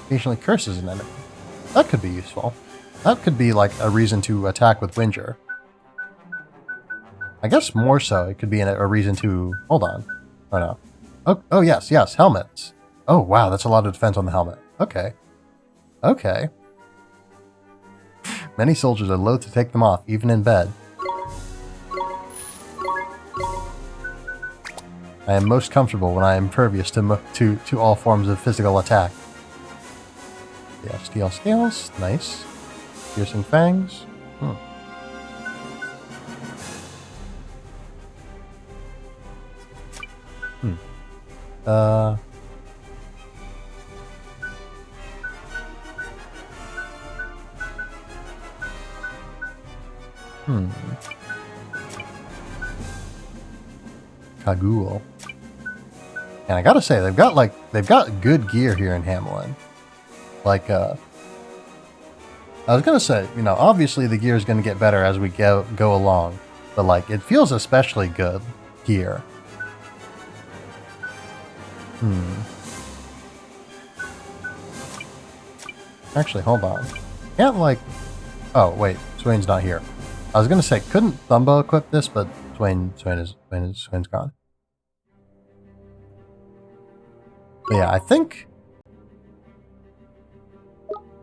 Occasionally curses an enemy. That could be useful. That could be like a reason to attack with Whinger. I guess more so, it could be a reason to... Hold on. Oh, no. Oh, yes, helmets. Oh, wow, that's a lot of defense on the helmet. Okay. Okay. Many soldiers are loath to take them off, even in bed. I am most comfortable when I am impervious to all forms of physical attack. Yeah, steel scales, nice. Piercing fangs. Uh... Kagul. And I gotta say, they've got good gear here in Hamlin. Like, I was gonna say, you know, obviously the gear is gonna get better as we go along, but like, it feels especially good here. Actually, hold on. Can't like... Oh, wait. Swain's not here. I was gonna say, couldn't Thumbo equip this, but Swain's gone. But yeah, I think...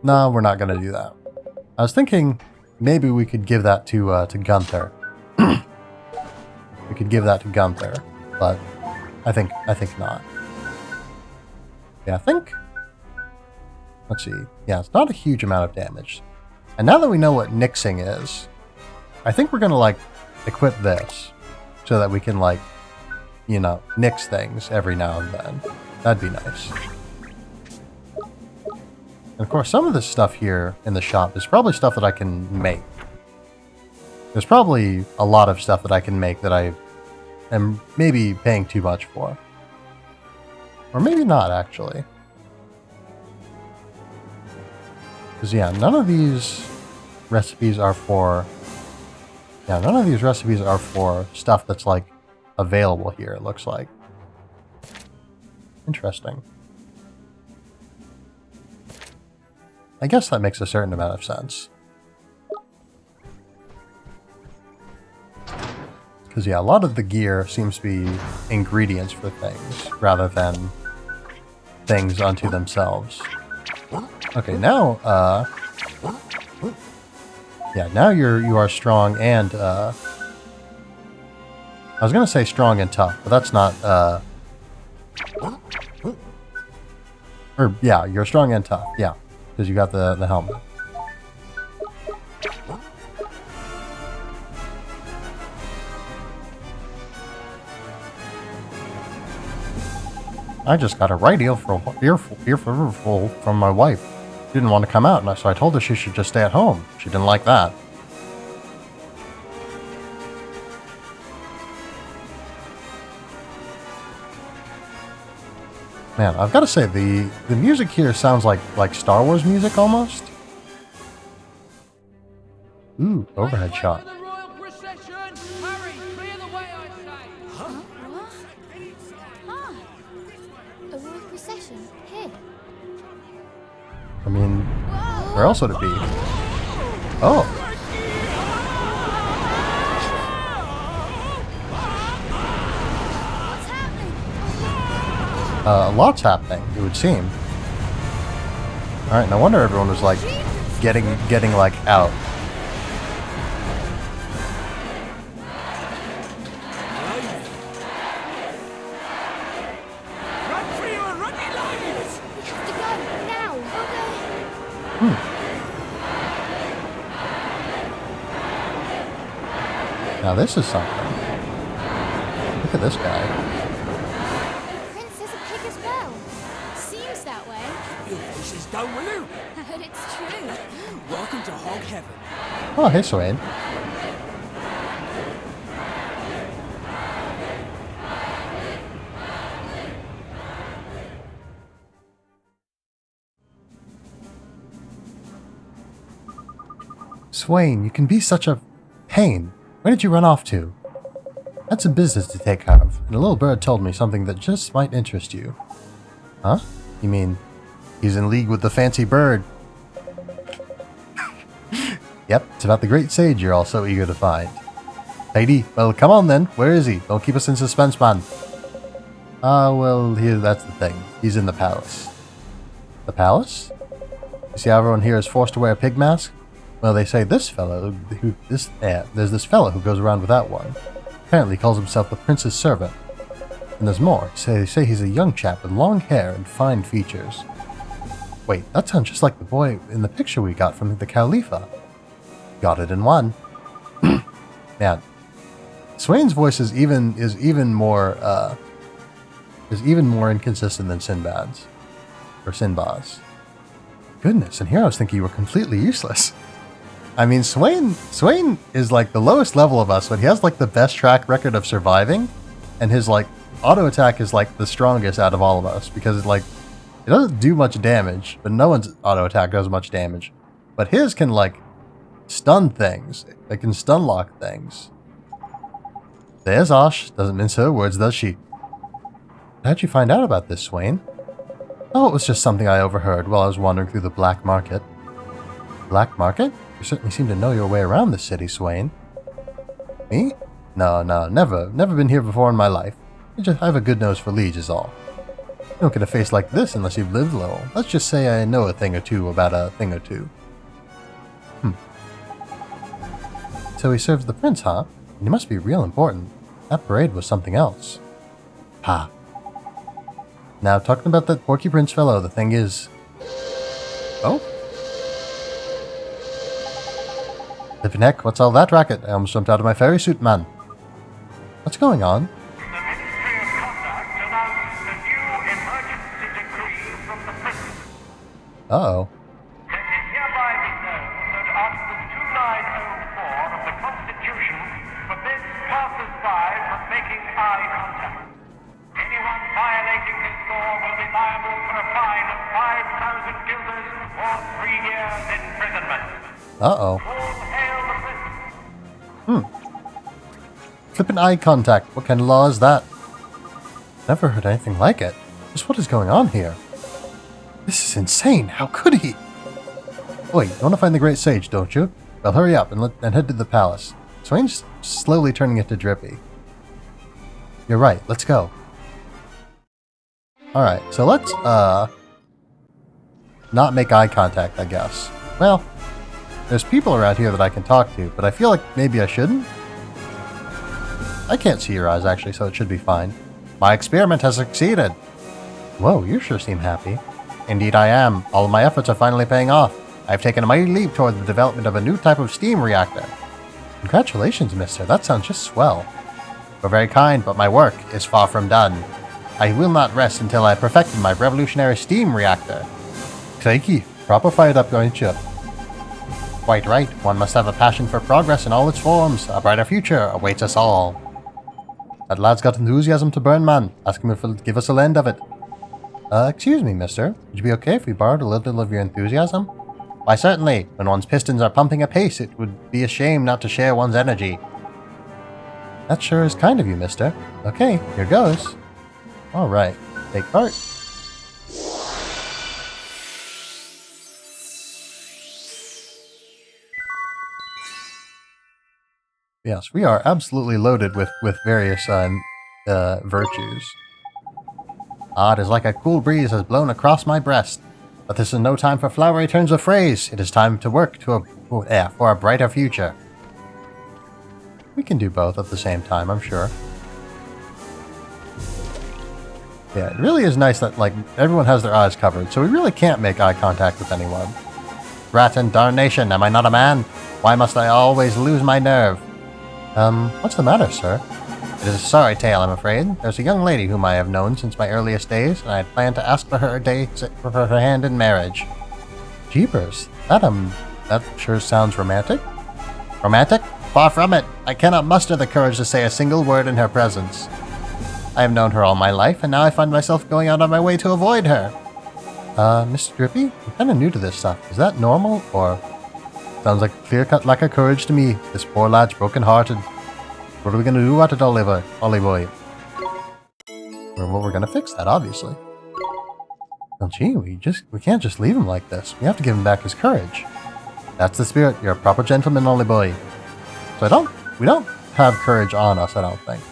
No, we're not gonna do that. I was thinking maybe we could give that to Gunther. We could give that to Gunther, but I think not. Yeah, I think... Let's see. Yeah, it's not a huge amount of damage. And now that we know what nixing is, I think we're gonna, like, equip this so that we can, like, you know, nix things every now and then. That'd be nice. And of course, some of this stuff here in the shop is probably stuff that I can make. There's probably a lot of stuff that I can make that I am maybe paying too much for. Or maybe not, actually. Because, yeah, none of these recipes are for... Yeah, none of these recipes are for stuff that's, like, available here, it looks like. Interesting. I guess that makes a certain amount of sense. Because, yeah, a lot of the gear seems to be ingredients for things, rather than things unto themselves. Okay, now, yeah, now you are strong and, I was gonna say strong and tough, but that's not, or, yeah, you're strong and tough, yeah, because you got the helmet. I just got a right earful from my wife. She didn't want to come out, so I told her she should just stay at home. She didn't like that. Man, I've got to say, the music here sounds like Star Wars music almost. Ooh, overhead shot. The royal procession! Hurry, clear the way, I say! A royal procession? Here. I mean, where else would it be? Oh. What's happening? A lot's happening, it would seem. Alright, no wonder everyone was like getting like out. Run for your ruddy lives! We have to go now. Now this is something. Look at this guy. The prince is a pig as well. Seems that way. Your wishes don't will you? But it's true. Welcome to Hog Heaven. Oh, hey, Swain. Swain, you can be such a pain. Where did you run off to? That's a business to take care of, and a little bird told me something that just might interest you. Huh? You mean, he's in league with the fancy bird? Yep, it's about the great sage you're all so eager to find. Lady, well, come on then. Where is he? Don't keep us in suspense, man. Well, that's the thing. He's in the palace. The palace? You see how everyone here is forced to wear a pig mask? Well, they say there's this fellow who goes around without one. Apparently calls himself the prince's servant. And there's more. They say he's a young chap with long hair and fine features. Wait, that sounds just like the boy in the picture we got from the Khalifa. Got it in one. Man, Swain's voice is even more inconsistent than Sinbad's or Sinbad's. Goodness, and here I was thinking you were completely useless. I mean, Swain is like the lowest level of us, but he has like the best track record of surviving, and his like auto attack is like the strongest out of all of us because it doesn't do much damage, but no one's auto attack does much damage. But his can like stun things. It can stun lock things. There's Osh. Doesn't mince her words, does she? How'd you find out about this, Swain? Oh, it was just something I overheard while I was wandering through the black market. Black market? You certainly seem to know your way around this city, Swain. Me? No, never been here before in my life. I have a good nose for liege is all. You don't get a face like this unless you've lived a little. Let's just say I know a thing or two about a thing or two. So he serves the prince, huh? And he must be real important. That parade was something else. Ha. Now, talking about that Porky Prince fellow, the thing is... Oh? Flippin' heck, what's all that racket? I almost jumped out of my fairy suit, man. What's going on? The Ministry of Conduct announced a new emergency decree from the Prince. Uh-oh. Let it hereby be known that Article 2904 of the Constitution forbids passers-by from making eye contact. Anyone violating this law will be liable for a fine of 5,000 guilders or 3 years imprisonment. Uh-oh. All hail the Prince. Flippin' eye contact. What kind of law is that? Never heard anything like it. Just what is going on here? This is insane. How could he? Wait, you want to find the Great Sage, don't you? Well, hurry up and head to the palace. Swain's slowly turning into Drippy. You're right. Let's go. Alright, so let's, not make eye contact, I guess. Well, there's people around here that I can talk to, but I feel like maybe I shouldn't. I can't see your eyes, actually, so it should be fine. My experiment has succeeded. Whoa, you sure seem happy. Indeed I am. All of my efforts are finally paying off. I've taken a mighty leap toward the development of a new type of steam reactor. Congratulations, mister. That sounds just swell. You're very kind, but my work is far from done. I will not rest until I have perfected my revolutionary steam reactor. Crikey, proper fired up, don't you? Quite right. One must have a passion for progress in all its forms. A brighter future awaits us all. That lad's got enthusiasm to burn, man. Ask him if he'll give us a lend of it. Excuse me, mister. Would you be okay if we borrowed a little of your enthusiasm? Why, certainly. When one's pistons are pumping apace, it would be a shame not to share one's energy. That sure is kind of you, mister. Okay, here goes. Alright, take part. Yes, we are absolutely loaded with various virtues. Ah, it is like a cool breeze has blown across my breast. But this is no time for flowery turns of phrase. It is time to work for a brighter future. We can do both at the same time, I'm sure. Yeah, it really is nice that, like, everyone has their eyes covered, so we really can't make eye contact with anyone. Rat and darnation, am I not a man? Why must I always lose my nerve? What's the matter, sir? It is a sorry tale, I'm afraid. There's a young lady whom I have known since my earliest days, and I had planned to ask for her hand in marriage. Jeepers, that sure sounds romantic. Romantic? Far from it. I cannot muster the courage to say a single word in her presence. I have known her all my life, and now I find myself going out on my way to avoid her. Mr. Drippy, I'm kinda new to this stuff. Is that normal, or... Sounds like a clear-cut lack of courage to me. This poor lad's broken-hearted. What are we gonna do about it, Ollie boy? Well, we're gonna fix that, obviously. Well, gee, we can't just leave him like this. We have to give him back his courage. That's the spirit. You're a proper gentleman, Ollie boy. So we don't have courage on us, I don't think.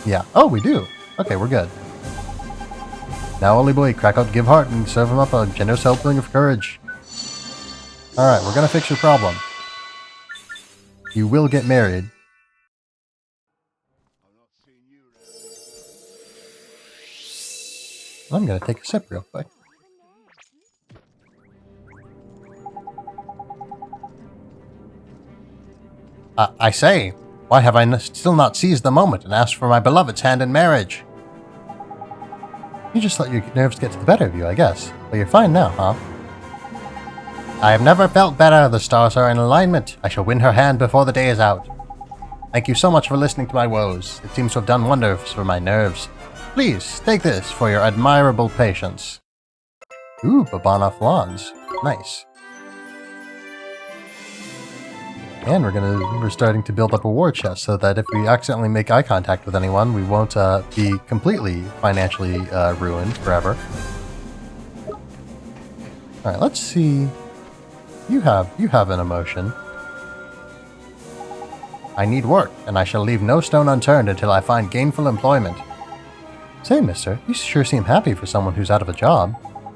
Yeah. Oh, we do. Okay, we're good. Now, Ollie boy, crack out Give Heart and serve him up a generous helping of courage. Alright, we're gonna fix your problem. You will get married. I'm gonna take a sip real quick. I say, why have I still not seized the moment and asked for my beloved's hand in marriage? You just let your nerves get to the better of you, I guess. But you're fine now, huh? I have never felt better. The stars are in alignment. I shall win her hand before the day is out. Thank you so much for listening to my woes. It seems to have done wonders for my nerves. Please, take this for your admirable patience. Ooh, Babana Flans. Nice. And we're starting to build up a war chest so that if we accidentally make eye contact with anyone, we won't be completely financially ruined forever. Alright, let's see. You have an emotion. I need work, and I shall leave no stone unturned until I find gainful employment. Say, mister, you sure seem happy for someone who's out of a job.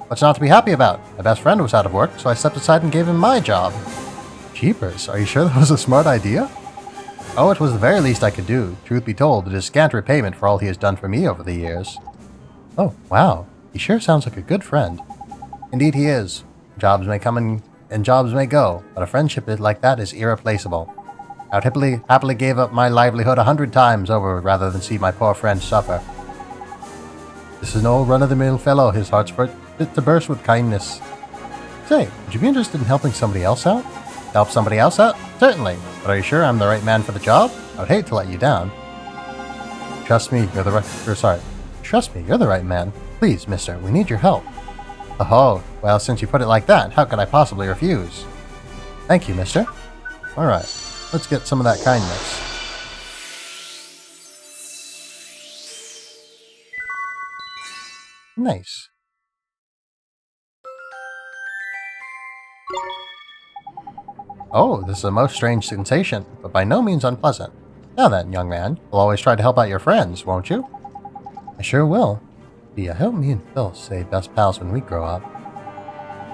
What's not to be happy about? My best friend was out of work, so I stepped aside and gave him my job. Jeepers, are you sure that was a smart idea? Oh, it was the very least I could do. Truth be told, it is scant repayment for all he has done for me over the years. Oh, wow. He sure sounds like a good friend. Indeed he is. Jobs may come and jobs may go, but a friendship like that is irreplaceable. I would happily give up my livelihood 100 times over rather than see my poor friend suffer. This is no run-of-the-mill fellow. His heart's fit to burst with kindness. Say, would you be interested in helping somebody else out? Help somebody else out? Certainly. But are you sure I'm the right man for the job? I would hate to let you down. Trust me, you're the right man. Please, mister, we need your help. Oh, well, since you put it like that, how could I possibly refuse? Thank you, mister. Alright, let's get some of that kindness. Nice. Oh, this is a most strange sensation, but by no means unpleasant. Now then, young man, you'll always try to help out your friends, won't you? I sure will. I hope me and Phil stay best pals when we grow up.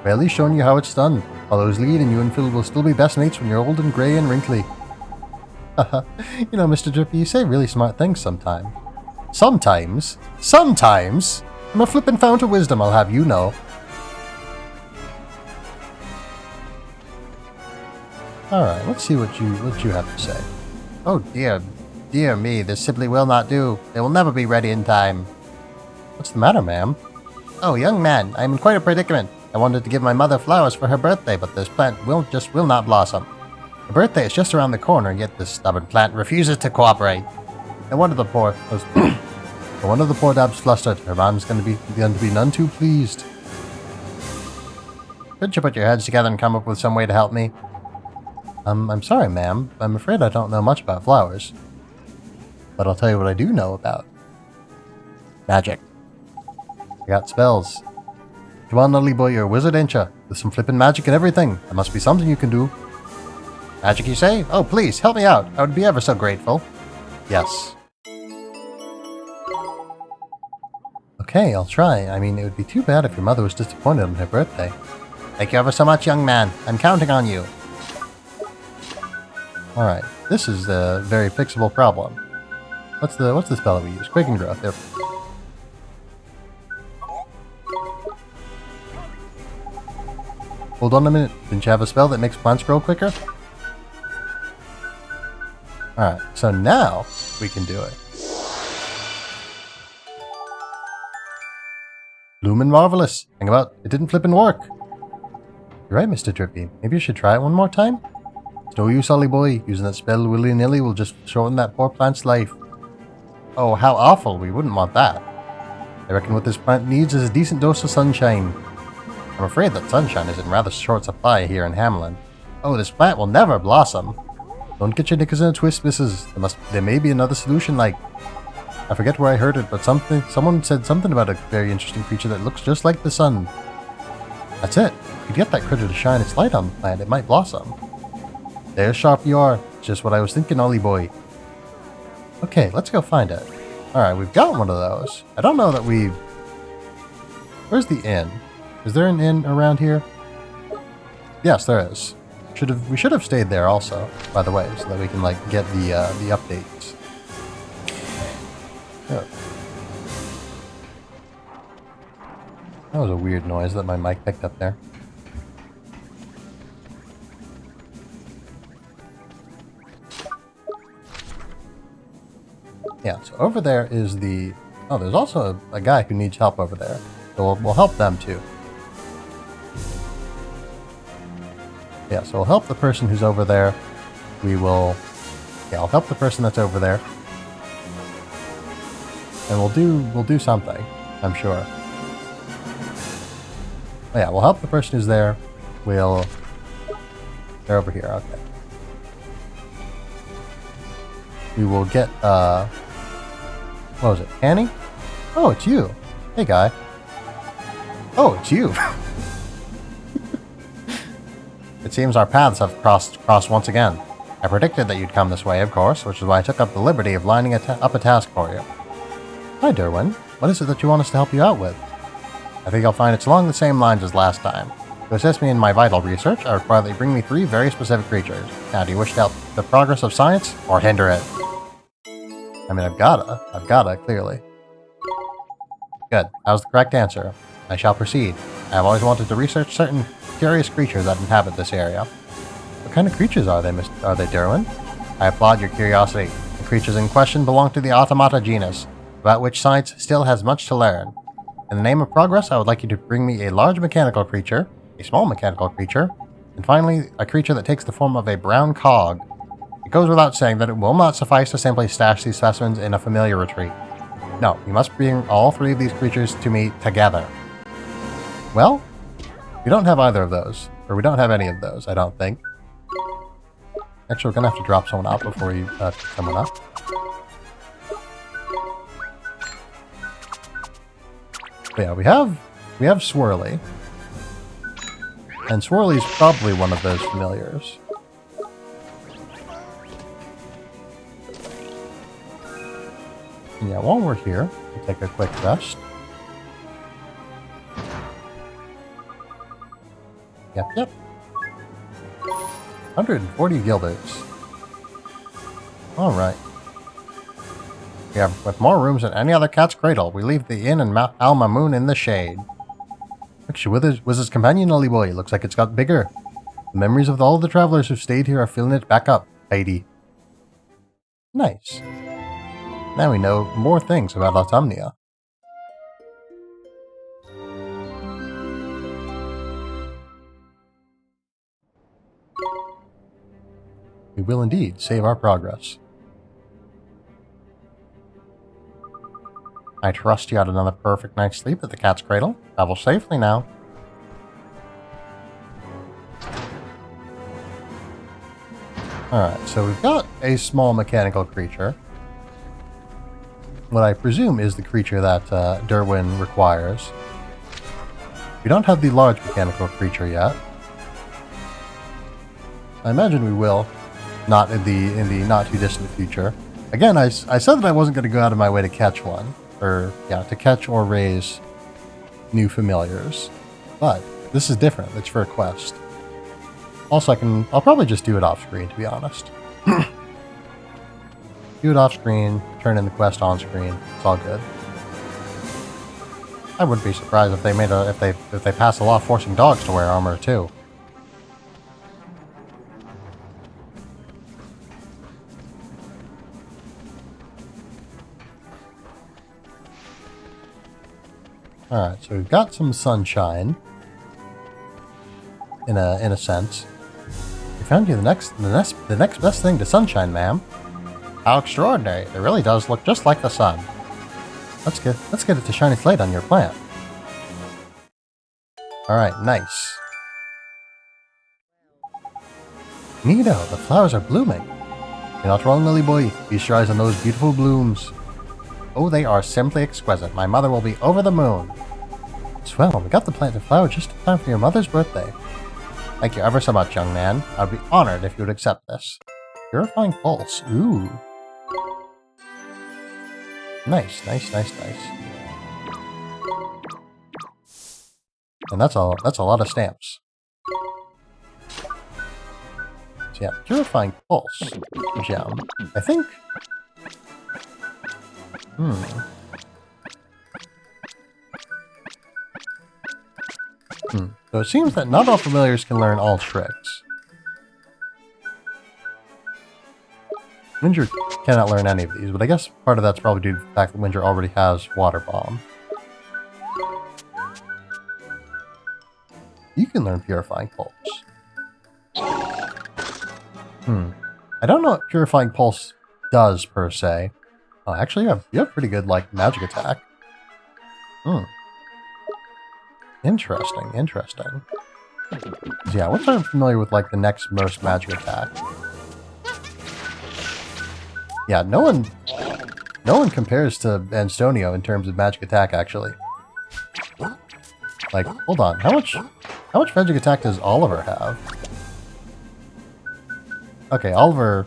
Well, at least showing you how it's done. Although as lead and you and Phil will still be best mates when you're old and grey and wrinkly. Haha, you know, Mr. Drippy, you say really smart things sometimes. Sometimes? Sometimes? I'm a flippin' fount of wisdom, I'll have you know. Alright, let's see what you have to say. Oh dear me, this simply will not do. They will never be ready in time. What's the matter, ma'am? Oh, young man, I am in quite a predicament. I wanted to give my mother flowers for her birthday, but this plant will not blossom. Her birthday is just around the corner, yet this stubborn plant refuses to cooperate. No wonder the poor dab's flustered. Her mom's going to be none too pleased. Couldn't you put your heads together and come up with some way to help me? I'm sorry, ma'am. I'm afraid I don't know much about flowers. But I'll tell you what I do know about. Magic. I got spells. Come on, Nuddly boy, you're a wizard, ain't ya? With some flippin' magic and everything. There must be something you can do. Magic, you say? Oh, please, help me out. I would be ever so grateful. Yes. Okay, I'll try. I mean, it would be too bad if your mother was disappointed on her birthday. Thank you ever so much, young man. I'm counting on you. Alright, this is a very fixable problem. What's the spell that we use? Quicken Growth. There. Hold on a minute. Didn't you have a spell that makes plants grow quicker? Alright, so now we can do it. Bloomin' marvelous. Hang about, it didn't flippin' work. You're right, Mr. Drippy. Maybe you should try it one more time? It's no use, Ollie boy. Using that spell willy-nilly will just shorten that poor plant's life. Oh, how awful. We wouldn't want that. I reckon what this plant needs is a decent dose of sunshine. I'm afraid that sunshine is in rather short supply here in Hamlin. Oh, this plant will never blossom. Don't get your knickers in a twist, missus. There may be another solution, like... I forget where I heard it, but someone said something about a very interesting creature that looks just like the sun. That's it. If you get that critter to shine its light on the plant, it might blossom. There's sharp you are. Just what I was thinking, Ollie boy. Okay, let's go find it. Alright, we've got one of those. I don't know that we've... Where's the inn? Is there an inn around here? Yes, there is. We should have stayed there also, by the way, so that we can like get the updates. Oh. That was a weird noise that my mic picked up there. Yeah, so over there is the... Oh, there's also a guy who needs help over there. So we'll help them too. Yeah, so we'll help the person who's over there. We will... Yeah, I'll help the person that's over there. And we'll do something, I'm sure. Oh yeah, we'll help the person who's there. They're over here, okay. We will get, what was it, Annie? Oh, it's you. Hey, guy. Oh, it's you. It seems our paths have crossed once again. I predicted that you'd come this way, of course, which is why I took up the liberty of lining up a task for you. Hi, Derwin. What is it that you want us to help you out with? I think you'll find it's along the same lines as last time. To assist me in my vital research, I require that you bring me 3 very specific creatures. Now, do you wish to help the progress of science, or hinder it? I mean, I've gotta, clearly. Good. That was the correct answer. I shall proceed. I have always wanted to research certain curious creatures that inhabit this area. What kind of creatures are they, Derwin? I applaud your curiosity. The creatures in question belong to the Automata genus, about which science still has much to learn. In the name of progress, I would like you to bring me a large mechanical creature, a small mechanical creature, and finally, a creature that takes the form of a brown cog. It goes without saying that it will not suffice to simply stash these specimens in a familiar retreat. No, you must bring all 3 of these creatures to me together. Well, we don't have either of those. Or we don't have any of those, I don't think. Actually, we're gonna have to drop someone out before you pick someone up. But yeah, we have Swirly. And Swirly's probably one of those familiars. And yeah, while we're here, we'll take a quick rest. Yep. 140 guilders. Alright. Yeah, with more rooms than any other cat's cradle, we leave the inn and Al Mamoon in the shade. Actually, with his companion Lily Boy, looks like it's got bigger. The memories of all the travelers who stayed here are filling it back up, Heidi. Nice. Now we know more things about Autumnia. We will indeed save our progress. I trust you had another perfect night's sleep at the cat's cradle. Travel safely now. Alright, so we've got a small mechanical creature. What I presume is the creature that Derwin requires. We don't have the large mechanical creature yet. I imagine we will. Not in the not too distant future. Again, I said that I wasn't going to go out of my way to catch one. Or, yeah, to catch or raise new familiars. But this is different. It's for a quest. Also, I'll probably just do it off screen, to be honest. Do it off screen, turn in the quest on screen. It's all good. I wouldn't be surprised if they pass a law forcing dogs to wear armor too. Alright, so we've got some sunshine. In a sense. We found you the next best thing to sunshine, ma'am. How extraordinary. It really does look just like the sun. Let's get it to shine its light on your plant. Alright, nice. Neato, the flowers are blooming. You're not wrong, Lily Boy. Feast your eyes on those beautiful blooms. Oh, they are simply exquisite. My mother will be over the moon. Swell, we got the plant to flower just in time for your mother's birthday. Thank you ever so much, young man. I'd be honored if you would accept this. Purifying pulse. Ooh. Nice. And that's a lot of stamps. So yeah, purifying pulse gem. I think. So it seems that not all familiars can learn all tricks. Winger cannot learn any of these, but I guess part of that's probably due to the fact that Winger already has Water Bomb. You can learn Purifying Pulse. I don't know what Purifying Pulse does, per se. Oh, actually, you have pretty good, like, magic attack. Interesting, interesting. So yeah, what's I'm familiar with, like, the next most magic attack? Yeah, no one compares to Anstonio in terms of magic attack, actually. Like, hold on, how much magic attack does Oliver have? Okay, Oliver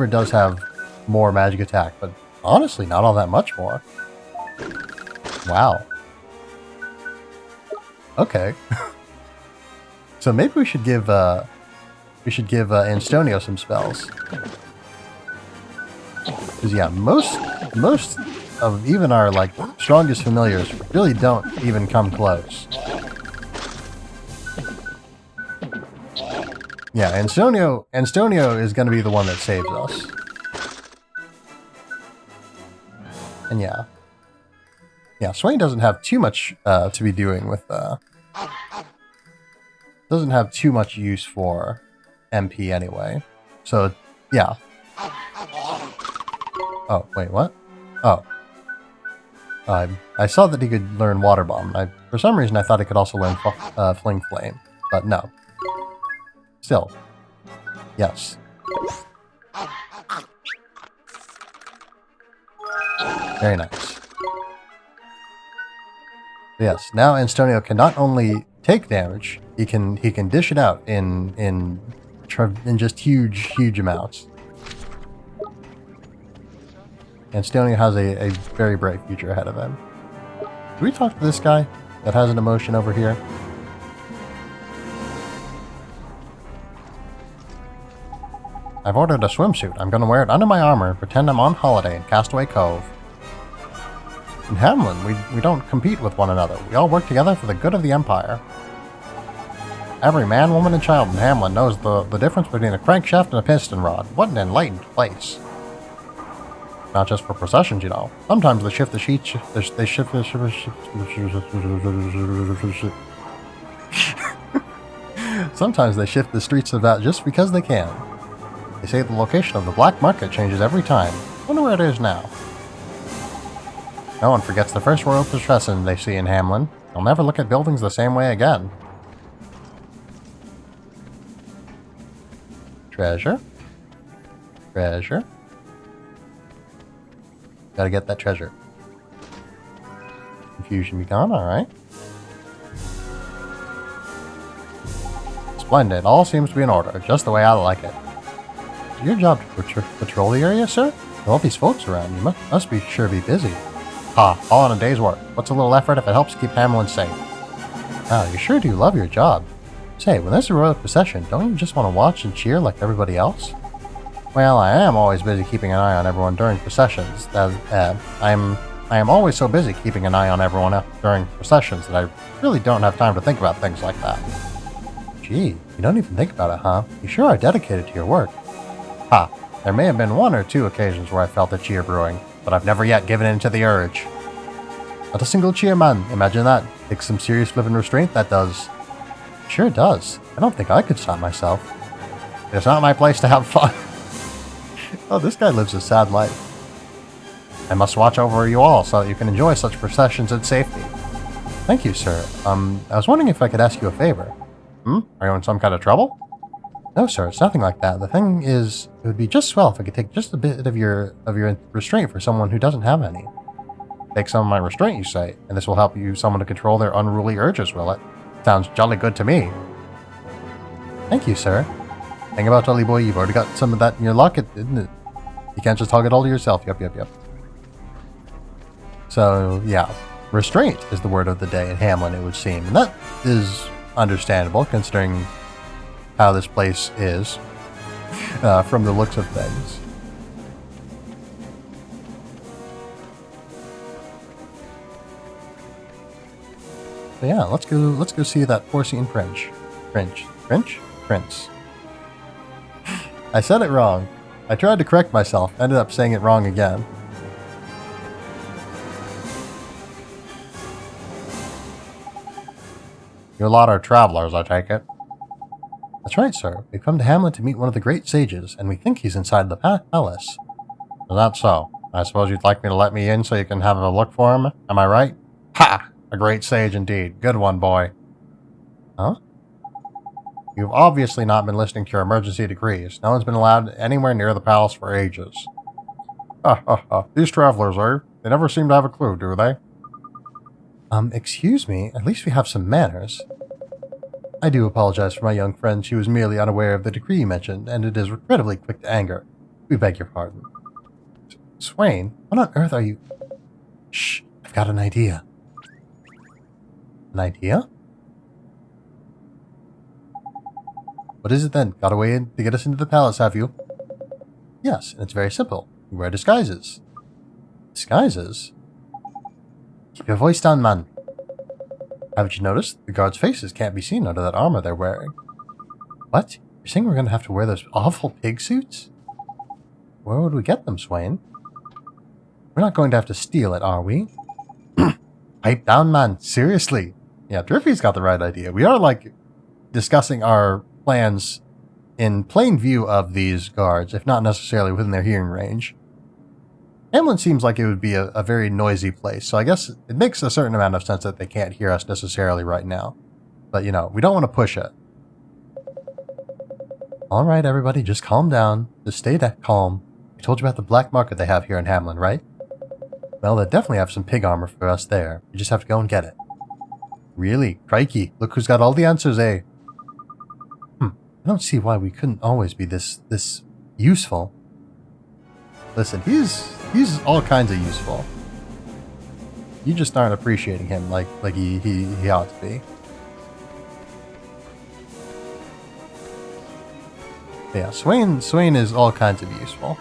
does have more magic attack, but honestly, not all that much more. Wow. Okay. So maybe we should give Anstonio some spells. Because yeah, most of even our like strongest familiars really don't even come close. Yeah, Anstonio is going to be the one that saves us. And yeah, Swain doesn't have too much to be doing with. Doesn't have too much use for MP anyway. So yeah. Oh wait, what? Oh. I saw that he could learn Water Bomb. For some reason I thought he could also learn Fling Flame, but no. Still, yes. Very nice. Yes, now Anstonio can not only take damage, he can dish it out in just huge amounts. Anstonio has a very bright future ahead of him. Can we talk to this guy that has an emotion over here? I've ordered a swimsuit. I'm going to wear it under my armor and pretend I'm on holiday in Castaway Cove. In Hamlin, we don't compete with one another. We all work together for the good of the Empire. Every man, woman, and child in Hamlin knows the difference between a crankshaft and a piston rod. What an enlightened place. Not just for processions, you know. Sometimes they shift the sheets. They shift the Sometimes they shift the streets of that just because they can. They say the location of the black market changes every time. Wonder where it is now. No one forgets the first royal procession they see in Hamlin. They'll never look at buildings the same way again. Treasure. Treasure. Gotta get that treasure. Confusion be gone, alright. Splendid. All seems to be in order, just the way I like it. Is it your job to patrol the area, sir? With all these folks around, you must be sure be busy. All in a day's work. What's a little effort if it helps keep Hamlin safe? Wow, you sure do love your job. Say, when there's a royal procession, don't you just want to watch and cheer like everybody else? Well, I am always busy keeping an eye on everyone during processions. I am always so busy keeping an eye on everyone during processions that I really don't have time to think about things like that. Gee, you don't even think about it, huh? You sure are dedicated to your work. There may have been one or two occasions where I felt a cheer brewing, but I've never yet given in to the urge. Not a single cheer, man. Imagine that. Takes some serious flipping restraint, that does. Sure does. I don't think I could stop myself. It's not my place to have fun. Oh, this guy lives a sad life. I must watch over you all so that you can enjoy such processions in safety. Thank you, sir. I was wondering if I could ask you a favor. Are you in some kind of trouble? No, sir, it's nothing like that. The thing is, it would be just swell if I could take just a bit of your restraint for someone who doesn't have any. Take some of my restraint, you say, and this will help you someone to control their unruly urges, will it? Sounds jolly good to me. Thank you, sir. Think about Tully Boy, you've already got some of that in your locket, isn't it? You can't just hug it all to yourself. Yep. So, yeah. Restraint is the word of the day in Hamlin, it would seem. And that is understandable, considering how this place is, from the looks of things. So yeah, let's go see that porcine prince. I said it wrong. I tried to correct myself, ended up saying it wrong again. You're a lot of travelers, I take it. That's right, sir. We've come to Hamlet to meet one of the great sages, and we think he's inside the palace. Is that so? I suppose you'd like me to let me in so you can have a look for him? Am I right? Ha! A great sage indeed. Good one, boy. Huh? You've obviously not been listening to your emergency decrees. No one's been allowed anywhere near the palace for ages. These travelers, they never seem to have a clue, do they? Excuse me, at least we have some manners. I do apologize for my young friend. She was merely unaware of the decree you mentioned, and it is regrettably quick to anger. We beg your pardon. Swain, what on earth are you... Shh, I've got an idea. An idea? What is it then? Got a way in to get us into the palace, have you? Yes, and it's very simple. We wear disguises. Disguises? Keep your voice down, man. Haven't you noticed? The guards' faces can't be seen under that armor they're wearing. What? You're saying we're going to have to wear those awful pig suits? Where would we get them, Swain? We're not going to have to steal it, are we? Pipe down, man. Seriously. Yeah, Drippy's got the right idea. We are, like, discussing our plans in plain view of these guards, if not necessarily within their hearing range. Hamlin seems like it would be a very noisy place, so I guess it makes a certain amount of sense that they can't hear us necessarily right now. But, you know, we don't want to push it. Alright, everybody, just calm down. Just stay calm. I told you about the black market they have here in Hamlin, right? Well, they definitely have some pig armor for us there. We just have to go and get it. Really? Crikey, look who's got all the answers, eh? I don't see why we couldn't always be this useful. Listen, he's all kinds of useful. You just aren't appreciating him like he ought to be. Yeah, Swain is all kinds of useful.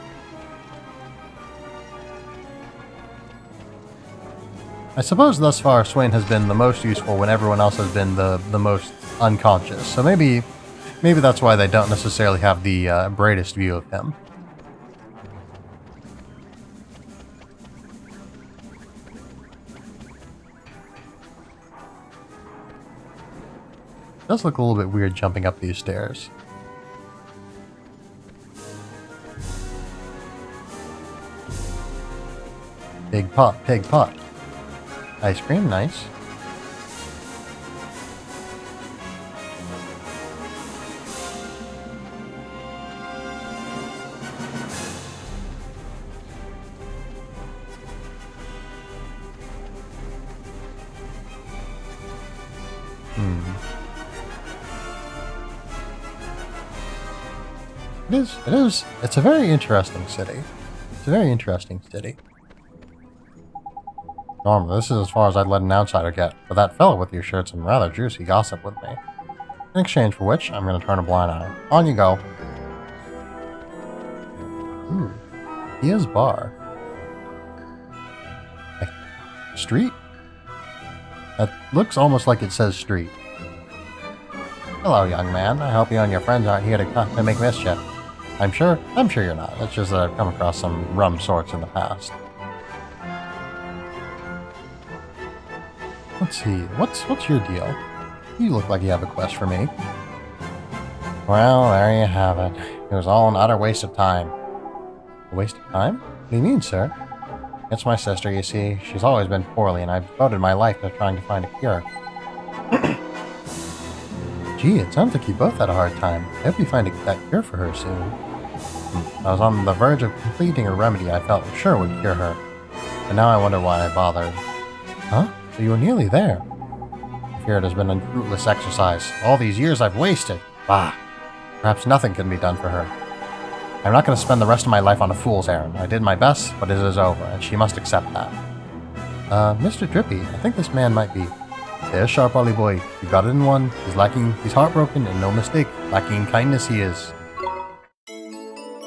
I suppose thus far Swain has been the most useful when everyone else has been the most unconscious. So maybe that's why they don't necessarily have the brightest view of him. It does look a little bit weird jumping up these stairs. Pig pot. Ice cream, nice. It is. It's a very interesting city. It's a very interesting city. Normally, this is as far as I'd let an outsider get, but that fellow with you shared some rather juicy gossip with me. In exchange for which, I'm going to turn a blind eye. On you go. Ooh. Kia's bar. Street? That looks almost like it says street. Hello, young man. I hope you and your friends aren't here to make mischief. I'm sure you're not. It's just that I've come across some rum sorts in the past. Let's see. What's your deal? You look like you have a quest for me. Well, there you have it. It was all an utter waste of time. A waste of time? What do you mean, sir? It's my sister, you see. She's always been poorly, and I've devoted my life to trying to find a cure. Gee, it sounds like you both had a hard time. I hope you find that cure for her soon. I was on the verge of completing a remedy I felt sure would cure her. And now I wonder why I bothered. Huh? So you were nearly there. I fear it has been a fruitless exercise. All these years I've wasted. Bah! Perhaps nothing can be done for her. I'm not going to spend the rest of my life on a fool's errand. I did my best, but it is over, and she must accept that. Mr. Drippy, I think this man might be... There's sharp Ollie boy. You got it in one. He's heartbroken, and no mistake. Lacking in kindness he is.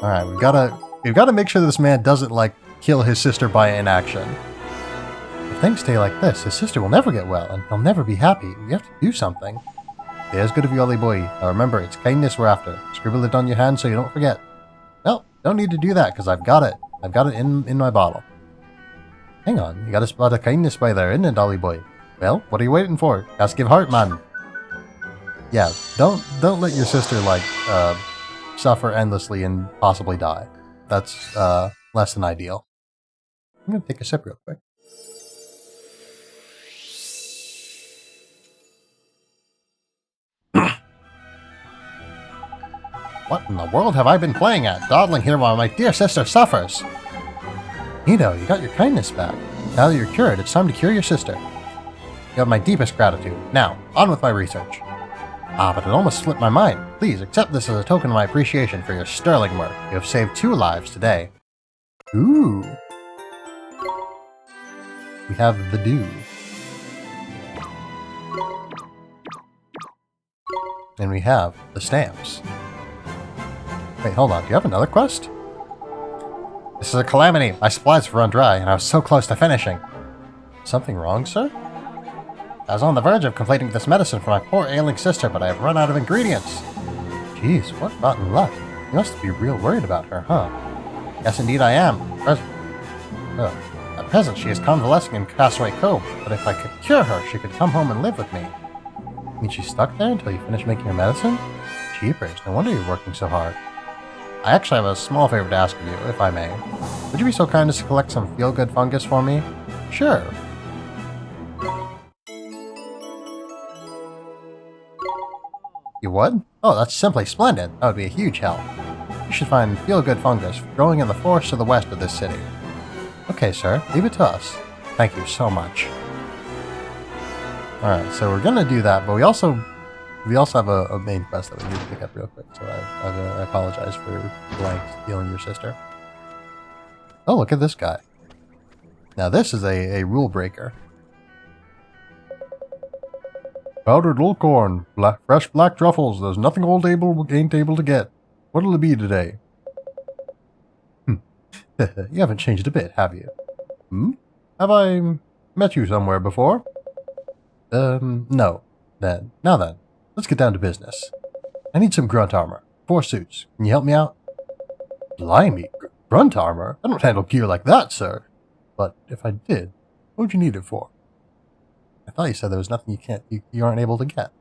Alright, we've got to make sure this man doesn't, like, kill his sister by inaction. things stay like this, his sister will never get well, and he'll never be happy. We have to do something. There's good of you, Ollie boy. Now remember, it's kindness we're after. Scribble it on your hand so you don't forget. Well, don't need to do that, because I've got it. I've got it in my bottle. Hang on, you got a spot of kindness by there, isn't it, Ollie boy? Well, what are you waiting for? Gotta give heart, man. Yeah, don't let your sister, like, suffer endlessly and possibly die. That's, less than ideal. I'm gonna take a sip real quick. What in the world have I been playing at? Dawdling here while my dear sister suffers. Nito, you got your kindness back. Now that you're cured, it's time to cure your sister. You have my deepest gratitude. Now, on with my research. Ah, but it almost slipped my mind. Please accept this as a token of my appreciation for your sterling work. You have saved 2 lives today. Ooh. We have the dew. And we have the stamps. Wait, hold on. Do you have another quest? This is a calamity. My supplies have run dry, and I was so close to finishing. Something wrong, sir? I was on the verge of completing this medicine for my poor ailing sister, but I have run out of ingredients. Jeez, what rotten luck. You must be real worried about her, huh? Yes, indeed I am. At present, she is convalescing in Castaway Cove, but if I could cure her, she could come home and live with me. You mean she's stuck there until you finish making your medicine? Jeepers, no wonder you're working so hard. I actually have a small favor to ask of you, if I may. Would you be so kind as to collect some feel-good fungus for me? Sure. You would? Oh, that's simply splendid. That would be a huge help. You should find feel-good fungus growing in the forest to the west of this city. Okay, sir. Leave it to us. Thank you so much. Alright, so we're gonna do that, but we also have a main quest that we need to pick up real quick, so I apologize for stealing your sister. Oh, look at this guy. Now this is a rule breaker. Powdered lulcorn, fresh black truffles. There's nothing old Abel ain't able to get. What'll it be today? You haven't changed a bit, have you? Have I met you somewhere before? No. Now then, let's get down to business. I need some grunt armor. 4 suits. Can you help me out? Blimey, grunt armor? I don't handle gear like that, sir. But if I did, what would you need it for? I thought you said there was nothing you aren't able to get.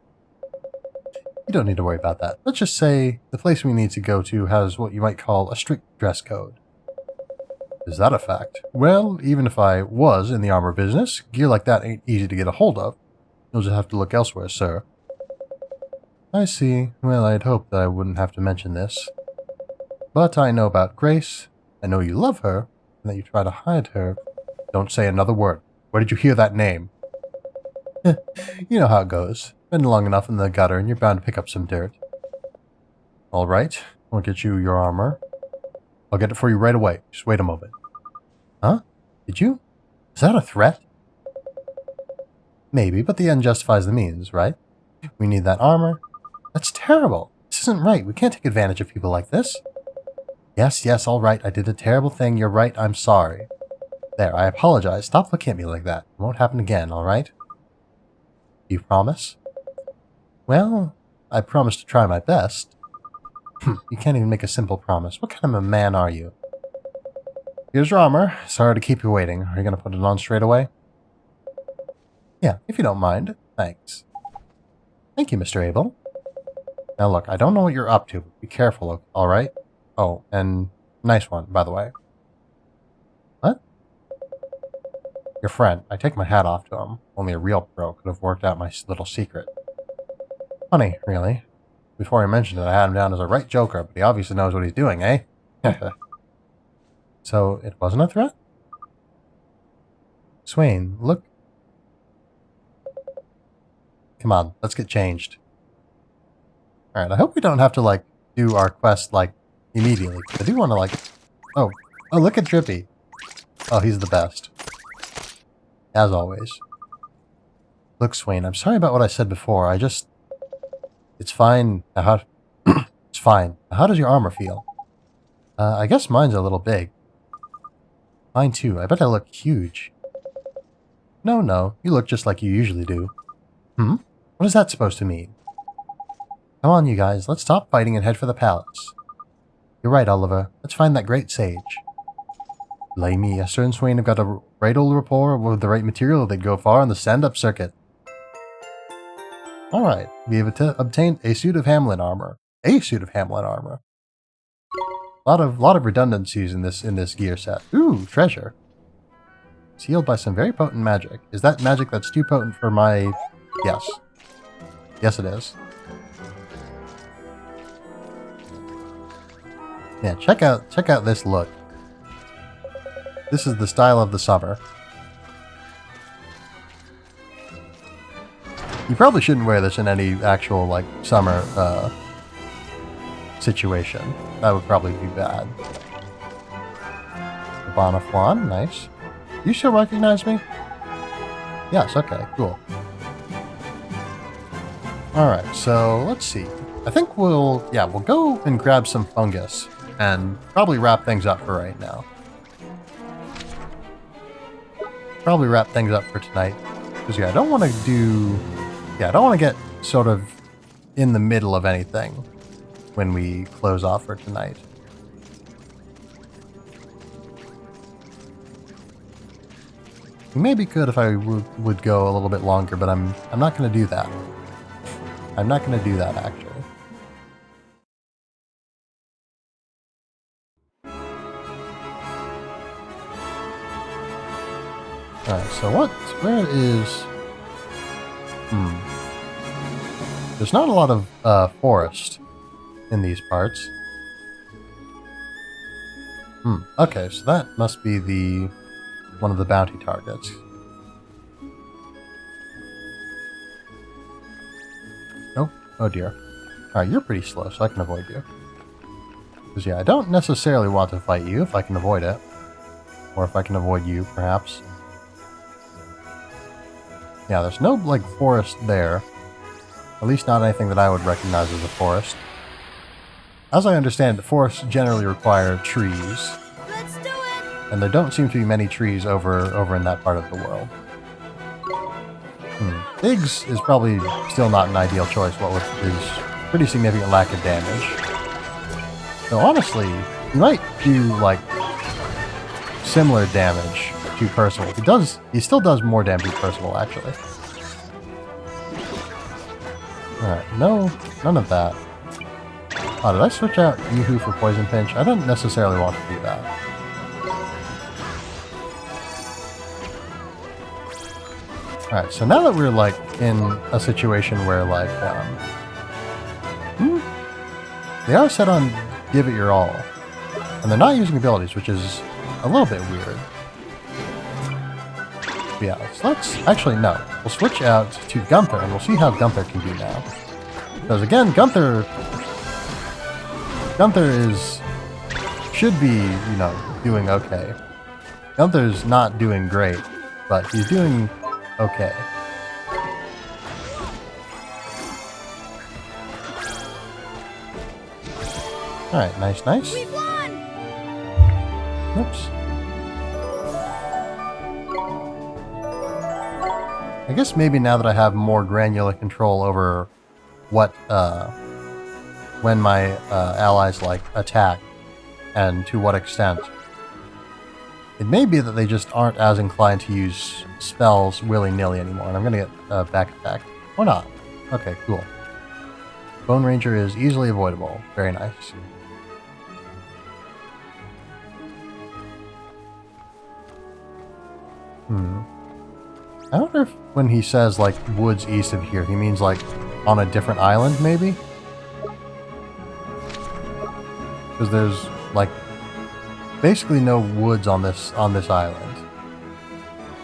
You don't need to worry about that. Let's just say the place we need to go to has what you might call a strict dress code. Is that a fact? Well, even if I was in the armor business, gear like that ain't easy to get a hold of. You'll just have to look elsewhere, sir. I see. Well, I'd hoped that I wouldn't have to mention this. But I know about Grace. I know you love her, and that you try to hide her. Don't say another word. Where did you hear that name? You know how it goes. Been long enough in the gutter, and you're bound to pick up some dirt. Alright, I'll get you your armor. I'll get it for you right away. Just wait a moment. Huh? Did you? Is that a threat? Maybe, but the end justifies the means, right? We need that armor. That's terrible. This isn't right. We can't take advantage of people like this. Yes, all right. I did a terrible thing. You're right. I'm sorry. There, I apologize. Stop looking at me like that. It won't happen again, all right? You promise? Well, I promise to try my best. You can't even make a simple promise. What kind of a man are you? Here's your armor. Sorry to keep you waiting. Are you going to put it on straight away? Yeah, if you don't mind. Thanks. Thank you, Mr. Abel. Now look, I don't know what you're up to, but be careful, alright? Oh, and nice one, by the way. What? Your friend. I take my hat off to him. Only a real pro could have worked out my little secret. Funny, really. Before I mentioned it, I had him down as a right joker, but he obviously knows what he's doing, eh? So, it wasn't a threat? Swain, look. Come on, let's get changed. Alright, I hope we don't have to, like, do our quest, like, immediately. I do want to, like... Oh, look at Drippy. Oh, he's the best. As always. Look, Swain, I'm sorry about what I said before. It's fine. How... It's fine. How does your armor feel? I guess mine's a little big. Mine too. I bet I look huge. No, no, you look just like you usually do. Hmm? What is that supposed to mean? Come on, you guys, let's stop fighting and head for the palace. You're right, Oliver. Let's find that great sage. Lay me, Esther and Swain have got a right old rapport with the right material. They'd go far on the stand-up circuit. Alright, we have obtained a suit of Hamlin armor. A suit of Hamlin armor. Lot of redundancies in this gear set. Ooh, treasure. Sealed by some very potent magic. Is that magic that's too potent for my... Yes. Yes, it is. Yeah, check out this look. This is the style of the summer. You probably shouldn't wear this in any actual, like, summer, situation. That would probably be bad. The Bonafwan, nice. You still recognize me? Yes, okay, cool. Alright, so let's see. I think we'll go and grab some fungus and probably wrap things up for right now. Probably wrap things up for tonight. Because I don't want to get sort of in the middle of anything when we close off for tonight. It may be good if I would go a little bit longer, but I'm not going to do that. I'm not going to do that, actually. Alright, so where is... There's not a lot of forest in these parts. Okay, so that must be one of the bounty targets. Oh dear. Alright, you're pretty slow, so I can avoid you. Because yeah, I don't necessarily want to fight you if I can avoid it. Or if I can avoid you, perhaps. Yeah, there's no, like, forest there. At least not anything that I would recognize as a forest. As I understand, forests generally require trees. Let's do it! And there don't seem to be many trees over in that part of the world. Biggs is probably still not an ideal choice, what with his pretty significant lack of damage. So honestly, he might do, like, similar damage to Percival. He still does more damage to Percival, actually. Alright, no, none of that. Oh, did I switch out Yoo-Hoo for Poison Pinch? I don't necessarily want to do that. Alright, so now that we're, like, in a situation where, like, they are set on give it your all. And they're not using abilities, which is a little bit weird. But yeah, so let's... Actually, no. We'll switch out to Gunther, and we'll see how Gunther can do now. Because, again, Gunther should be, you know, doing okay. Gunther's not doing great, but he's doing okay. Alright, nice, nice. We won! Oops. I guess maybe now that I have more granular control over what, when my allies, like, attack, and to what extent, it may be that they just aren't as inclined to use spells willy-nilly anymore, and I'm gonna get back attack. Or not. Okay, cool. Bone Ranger is easily avoidable. Very nice. I wonder if when he says, like, woods east of here, he means, like, on a different island, maybe? Because there's, like, basically no woods on this island.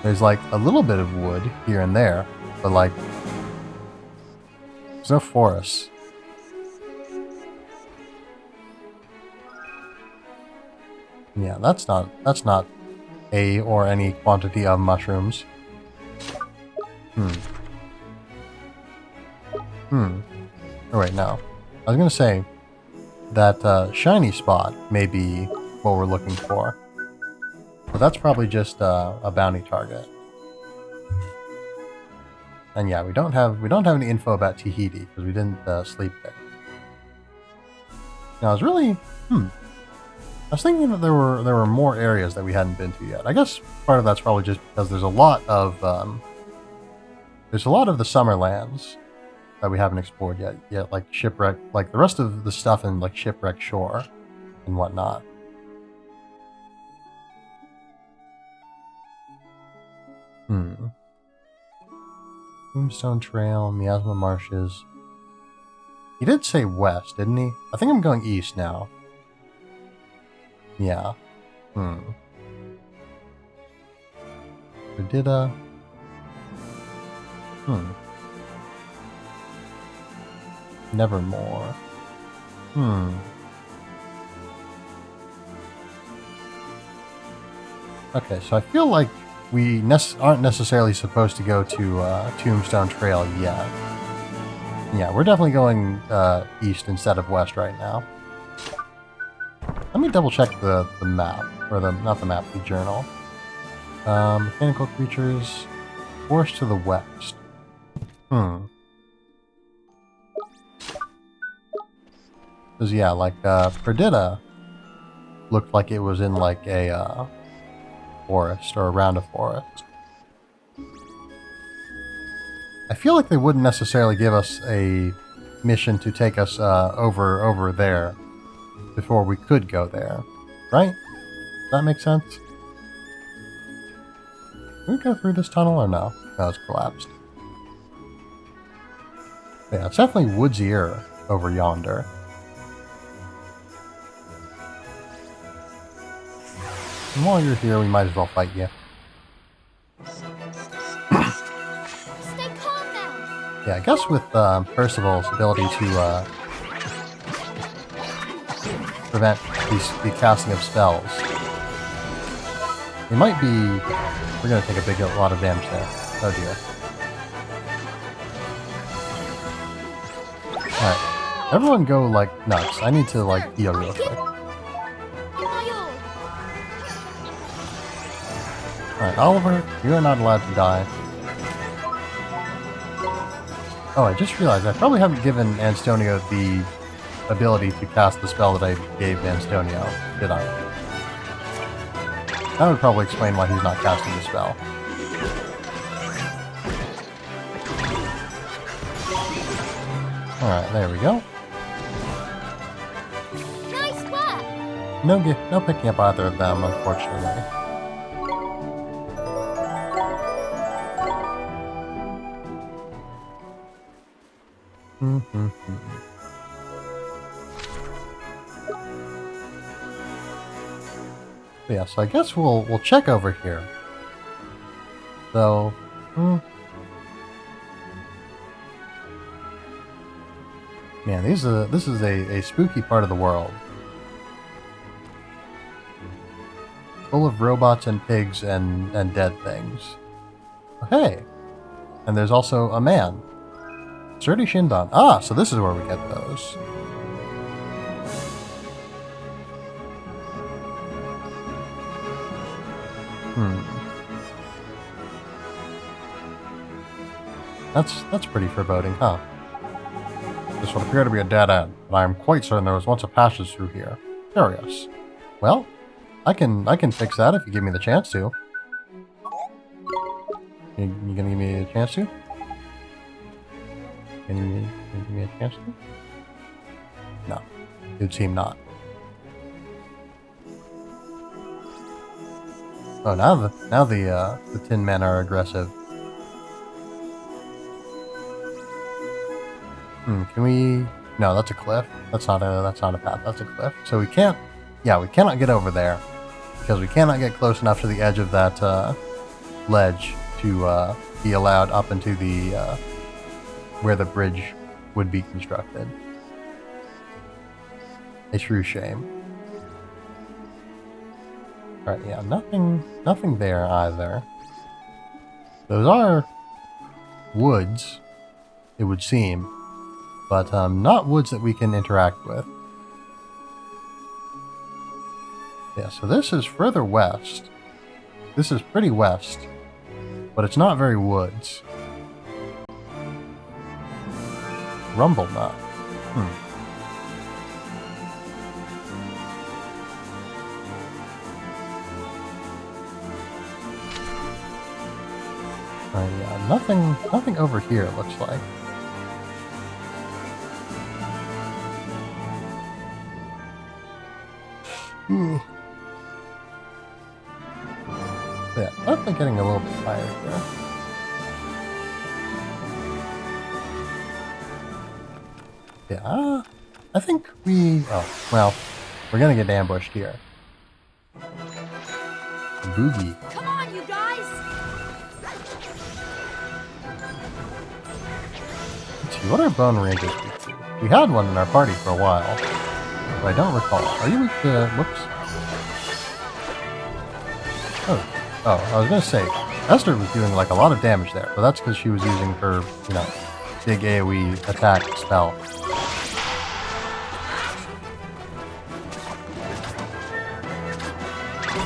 There's, like, a little bit of wood here and there, but, like, there's no forests. Yeah, that's not a or any quantity of mushrooms. Oh wait, no. I was gonna say that shiny spot may be what we're looking for. But that's probably just a bounty target. And yeah, we don't have any info about Tahiti because we didn't sleep there. Now I was really I was thinking that there were more areas that we hadn't been to yet. I guess part of that's probably just because there's a lot of the Summerlands that we haven't explored yet, like Shipwreck, like the rest of the stuff in like Shipwreck Shore and whatnot. Tombstone Trail, Miasma Marshes. He did say west, didn't he? I think I'm going east now. Yeah. Perdita. Nevermore. Okay, so I feel like we aren't necessarily supposed to go to Tombstone Trail yet. Yeah, we're definitely going east instead of west right now. Let me double check the map, or not the map, the journal. Mechanical creatures, forest to the west. Because yeah, like Perdita looked like it was in like a forest or around a forest. I feel like they wouldn't necessarily give us a mission to take us over there before we could go there, right? Does that make sense? Can we go through this tunnel or no? No, it's collapsed. Yeah, it's definitely woodsier over yonder. And while you're here, we might as well fight you. Stay calm now. Yeah, I guess with Percival's ability to prevent the casting of spells, it might be... We're going to take a lot of damage there. Oh dear. Alright. Everyone go, like, nuts. I need to, like, heal real quick. Alright, Oliver, you are not allowed to die. Oh, I just realized I probably haven't given Anstonio the ability to cast the spell that I gave Anstonio, did I? That would probably explain why he's not casting the spell. Alright, there we go. Nice work. No picking up either of them, unfortunately. Yeah, so I guess we'll check over here. So, man, this is a spooky part of the world, full of robots and pigs and dead things. Hey, and there's also a man, Sturdy Shindan. Ah, so this is where we get those. That's pretty foreboding, huh? This would appear to be a dead end, but I am quite certain there was once a passage through here. Curious. Well, I can fix that if you give me the chance to. You gonna give me a chance to? Can you give me a chance to? No, it would seem not. Oh, now the Tin Men are aggressive. Can we? No, that's a cliff. That's not a path. That's a cliff. So we can't. Yeah, we cannot get over there because we cannot get close enough to the edge of that ledge to be allowed up into the where the bridge would be constructed. A true shame. All right, yeah, nothing there either. Those are woods, it would seem. But not woods that we can interact with. Yeah, so this is further west. This is pretty west, but it's not very woods. rumble knot. Yeah, nothing over here, it looks like. Yeah, definitely getting a little bit tired here. Yeah, I think oh, well, we're gonna get ambushed here. Boogie. Come on, you guys! Let's see, what are bone ranges? We had one in our party for a while, but I don't recall. Are you with the... whoops. Oh, I was gonna say, Esther was doing like a lot of damage there, but that's because she was using her, you know, big AoE attack spell.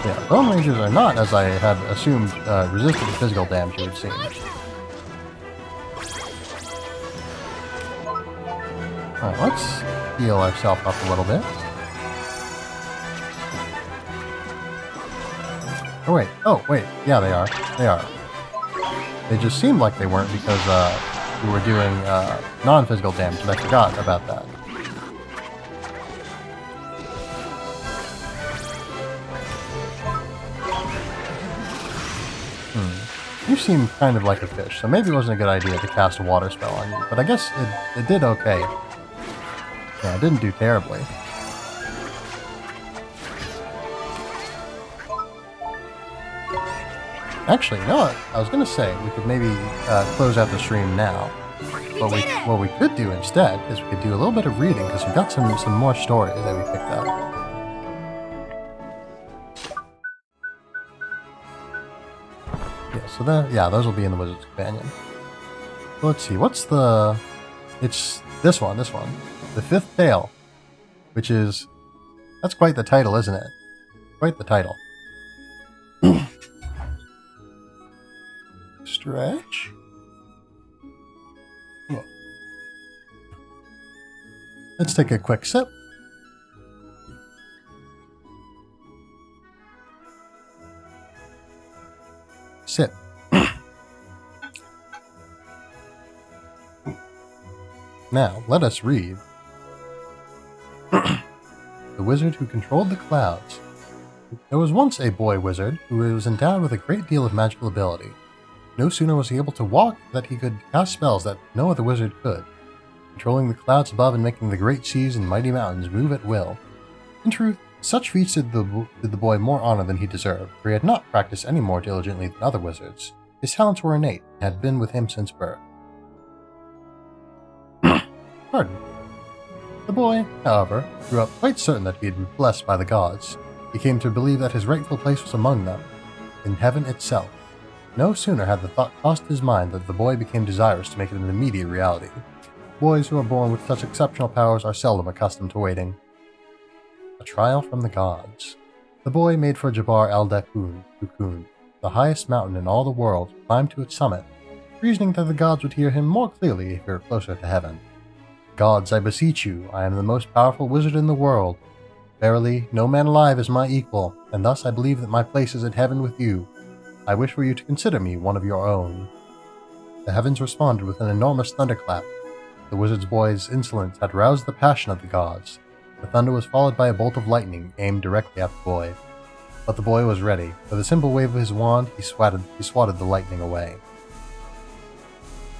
Yeah, bone rangers are not, as I had assumed, resistant to physical damage, it would seem. Alright, let's heal ourselves up a little bit. Oh wait, yeah they are. They are. They just seemed like they weren't because we were doing non-physical damage, and I forgot about that. You seem kind of like a fish, so maybe it wasn't a good idea to cast a water spell on you, but I guess it did okay. Yeah, it didn't do terribly. Actually, you know what? I was gonna say we could maybe close out the stream now. What we could do instead is we could do a little bit of reading because we've got some more stories that we picked up. Yeah, so those will be in the Wizard's Companion. So let's see, what's the... It's this one. The Fifth Tale, which is... That's quite the title, isn't it? Quite the title. Stretch. Whoa. Let's take a quick sip. Sip. Now, let us read. The wizard who controlled the clouds. There was once a boy wizard who was endowed with a great deal of magical ability. No sooner was he able to walk than he could cast spells that no other wizard could, controlling the clouds above and making the great seas and mighty mountains move at will. In truth, such feats did the boy more honor than he deserved, for he had not practiced any more diligently than other wizards. His talents were innate, and had been with him since birth. Pardon. The boy, however, grew up quite certain that he had been blessed by the gods. He came to believe that his rightful place was among them, in heaven itself. No sooner had the thought crossed his mind than the boy became desirous to make it an immediate reality. Boys who are born with such exceptional powers are seldom accustomed to waiting. A trial from the gods. The boy made for Jabbar al-Dakun, the highest mountain in all the world, climbed to its summit, reasoning that the gods would hear him more clearly if he were closer to heaven. Gods, I beseech you, I am the most powerful wizard in the world. Verily, no man alive is my equal, and thus I believe that my place is in heaven with you. I wish for you to consider me one of your own. The heavens responded with an enormous thunderclap. The wizard's boy's insolence had roused the passion of the gods. The thunder was followed by a bolt of lightning aimed directly at the boy. But the boy was ready. With a simple wave of his wand, he swatted the lightning away.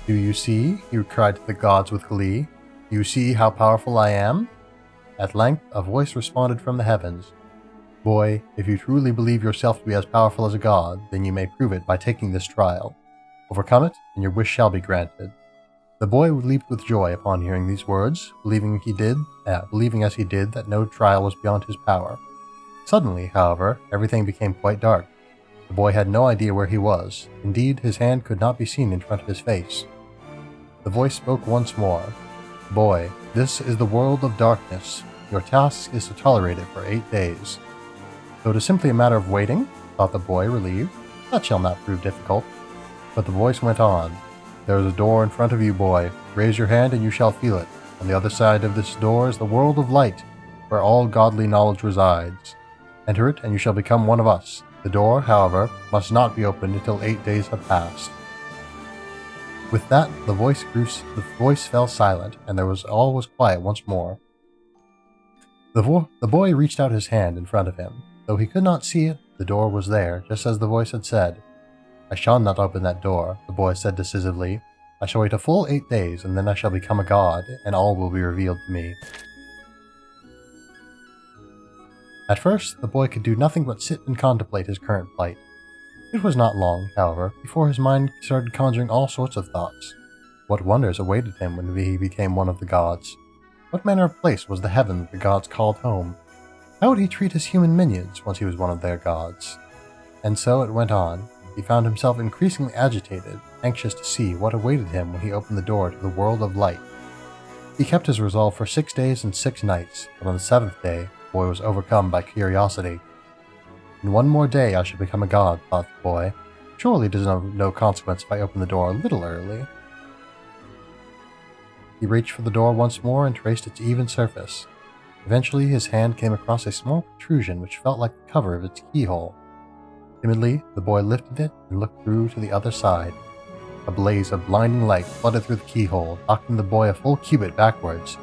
Do you see? He cried to the gods with glee. Do you see how powerful I am? At length, a voice responded from the heavens. Boy, if you truly believe yourself to be as powerful as a god, then you may prove it by taking this trial. Overcome it, and your wish shall be granted. The boy leaped with joy upon hearing these words, believing as he did that no trial was beyond his power. Suddenly, however, everything became quite dark. The boy had no idea where he was. Indeed, his hand could not be seen in front of his face. The voice spoke once more. Boy, this is the world of darkness. Your task is to tolerate it for 8 days. So it is simply a matter of waiting, thought the boy, relieved. That shall not prove difficult. But the voice went on. There is a door in front of you, boy. Raise your hand and you shall feel it. On the other side of this door is the world of light, where all godly knowledge resides. Enter it and you shall become one of us. The door, however, must not be opened until 8 days have passed." With that, the voice fell silent, and all was quiet once more. The boy reached out his hand in front of him. Though he could not see it, the door was there, just as the voice had said. "I shall not open that door," the boy said decisively. "I shall wait a full 8 days, and then I shall become a god, and all will be revealed to me." At first, the boy could do nothing but sit and contemplate his current plight. It was not long, however, before his mind started conjuring all sorts of thoughts. What wonders awaited him when he became one of the gods? What manner of place was the heaven that the gods called home? How would he treat his human minions once he was one of their gods? And so it went on. He found himself increasingly agitated, anxious to see what awaited him when he opened the door to the world of light. He kept his resolve for 6 days and 6 nights, but on the 7th day, the boy was overcome by curiosity. "In one more day I shall become a god," thought the boy. "Surely it is of no consequence if I open the door a little early." He reached for the door once more and traced its even surface. Eventually his hand came across a small protrusion which felt like the cover of its keyhole. Timidly, the boy lifted it and looked through to the other side. A blaze of blinding light flooded through the keyhole, knocking the boy a full cubit backwards.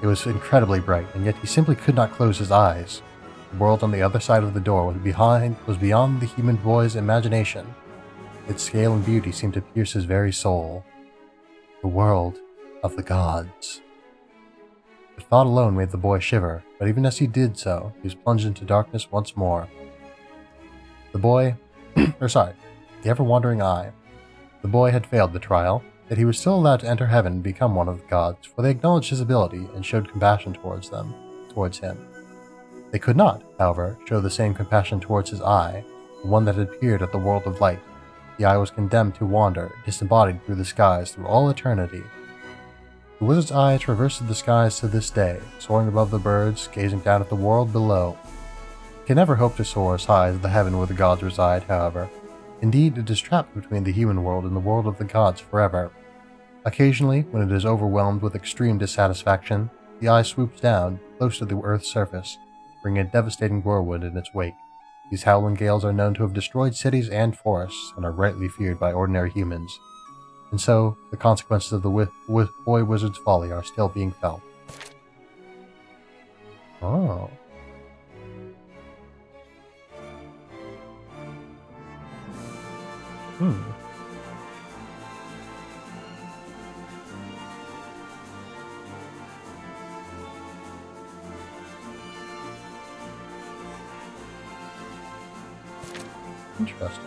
It was incredibly bright, and yet he simply could not close his eyes. The world on the other side of the door was beyond the human boy's imagination. Its scale and beauty seemed to pierce his very soul. The world of the gods. The thought alone made the boy shiver, but even as he did so, he was plunged into darkness once more. The ever-wandering eye. The boy had failed the trial, yet he was still allowed to enter heaven and become one of the gods, for they acknowledged his ability and showed compassion towards him. They could not, however, show the same compassion towards his eye, the one that had appeared at the world of light. The eye was condemned to wander, disembodied through the skies through all eternity. The wizard's eye traverses the skies to this day, soaring above the birds, gazing down at the world below. It can never hope to soar as high as the heaven where the gods reside, however. Indeed, it is trapped between the human world and the world of the gods forever. Occasionally, when it is overwhelmed with extreme dissatisfaction, the eye swoops down, close to the earth's surface, bringing a devastating whirlwind in its wake. These howling gales are known to have destroyed cities and forests, and are rightly feared by ordinary humans. And so, the consequences of the boy wizard's folly are still being felt. Oh. Interesting.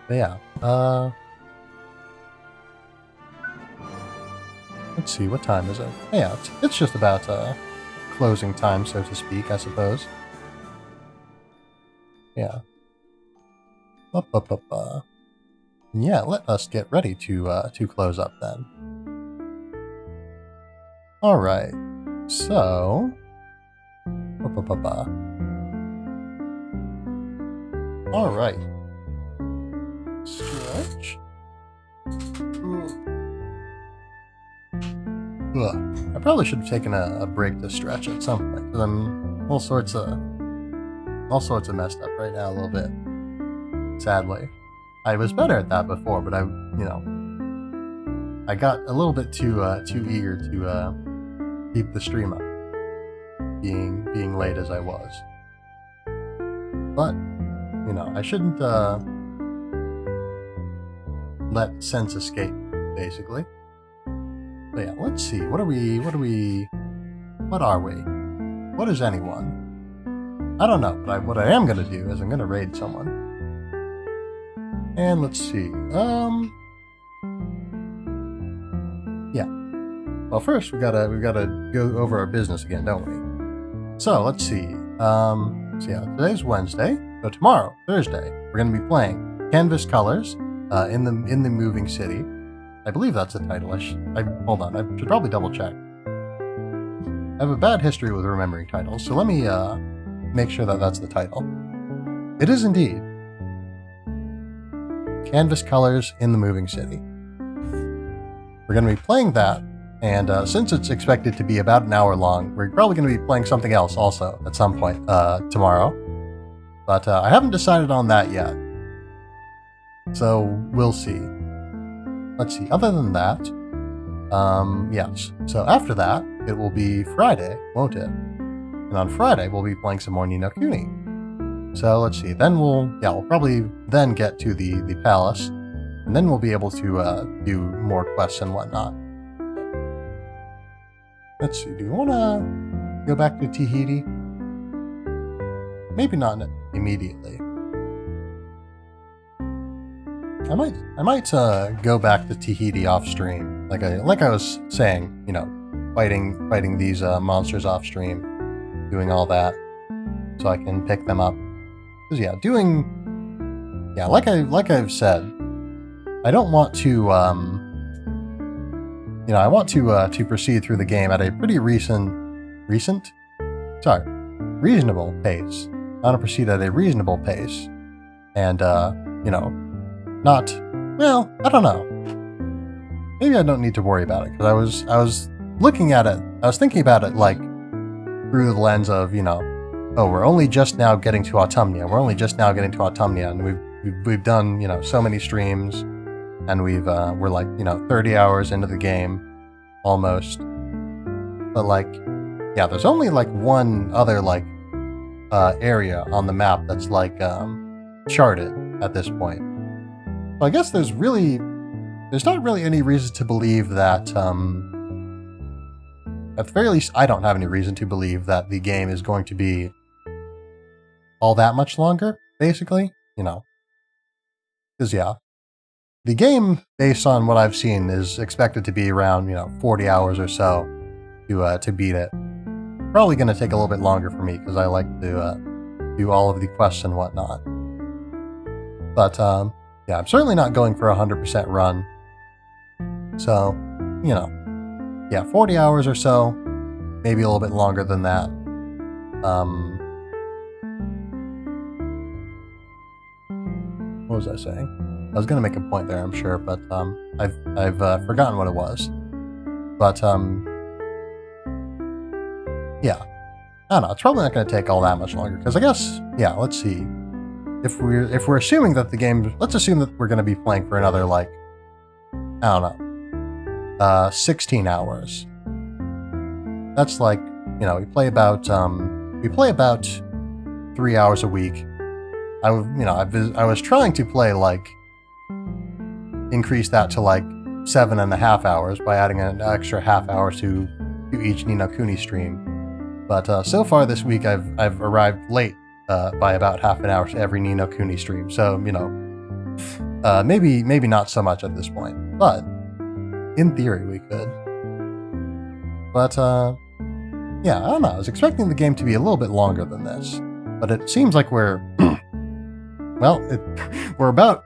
But yeah, let's see, what time is it? Yeah, it's just about closing time, so to speak, I suppose. Yeah. Yeah, let us get ready to close up then. Alright, so... Alright. Stretch. Ugh. I probably should have taken a break to stretch at some point, because I'm all sorts of messed up right now a little bit. Sadly. I was better at that before, but I got a little bit too eager to keep the stream up, being late as I was. But, I shouldn't let sense escape, basically. But yeah, let's see. What are we? What is anyone? I don't know, but what I am gonna do is I'm gonna raid someone. And let's see. Yeah. Well, first we gotta go over our business again, don't we? So let's see. So yeah, today's Wednesday. So tomorrow, Thursday, we're gonna be playing Canvas Colors in the Moving City. I believe that's the title. Hold on. I should probably double check. I have a bad history with remembering titles, so let me make sure that that's the title. It is indeed. Canvas Colors in the Moving City. We're going to be playing that, and since it's expected to be about an hour long, we're probably going to be playing something else also at some point tomorrow. But I haven't decided on that yet. So we'll see. Let's see. Other than that, yes. So after that, it will be Friday, won't it? And on Friday, we'll be playing some more Ni no Kuni. So let's see. Then we'll probably then get to the palace, and then we'll be able to do more quests and whatnot. Let's see. Do you want to go back to Tahiti? Maybe not immediately. I might go back to Tahiti off stream, like I was saying, you know, fighting these monsters off stream, doing all that, so I can pick them up. Cause like I've said, I don't want to I want to proceed through the game at a pretty reasonable pace. I want to proceed at a reasonable pace, and not, well, I don't know. Maybe I don't need to worry about it, because I was looking at it, I was thinking about it like through the lens of, we're only just now getting to Autumnia, and we've done, so many streams, and we're like, 30 hours into the game, almost. But like, yeah, there's only like one other like area on the map that's like charted at this point. So I guess there's not really any reason to believe that, at the very least, I don't have any reason to believe that the game is going to be all that much longer, basically, Because, yeah, the game, based on what I've seen, is expected to be around, 40 hours or so to beat it. Probably going to take a little bit longer for me, because I like to do all of the quests and whatnot. But, yeah, I'm certainly not going for a 100% run. So, 40 hours or so, maybe a little bit longer than that. What was I saying? I was going to make a point there, I'm sure, but I've forgotten what it was. But yeah, I don't know. It's probably not going to take all that much longer, because I guess, yeah, let's see. If we're assuming that the game, let's assume that we're going to be playing for another, like, I don't know, 16 hours. That's like, we play about 3 hours a week. I was trying to play, like, increase that to like 7.5 hours by adding an extra half hour to each Ni no Kuni stream. But so far this week, I've arrived late by about half an hour to every Ni no Kuni stream. So, maybe not so much at this point, but in theory we could. But yeah, I don't know. I was expecting the game to be a little bit longer than this, but it seems like we're we're about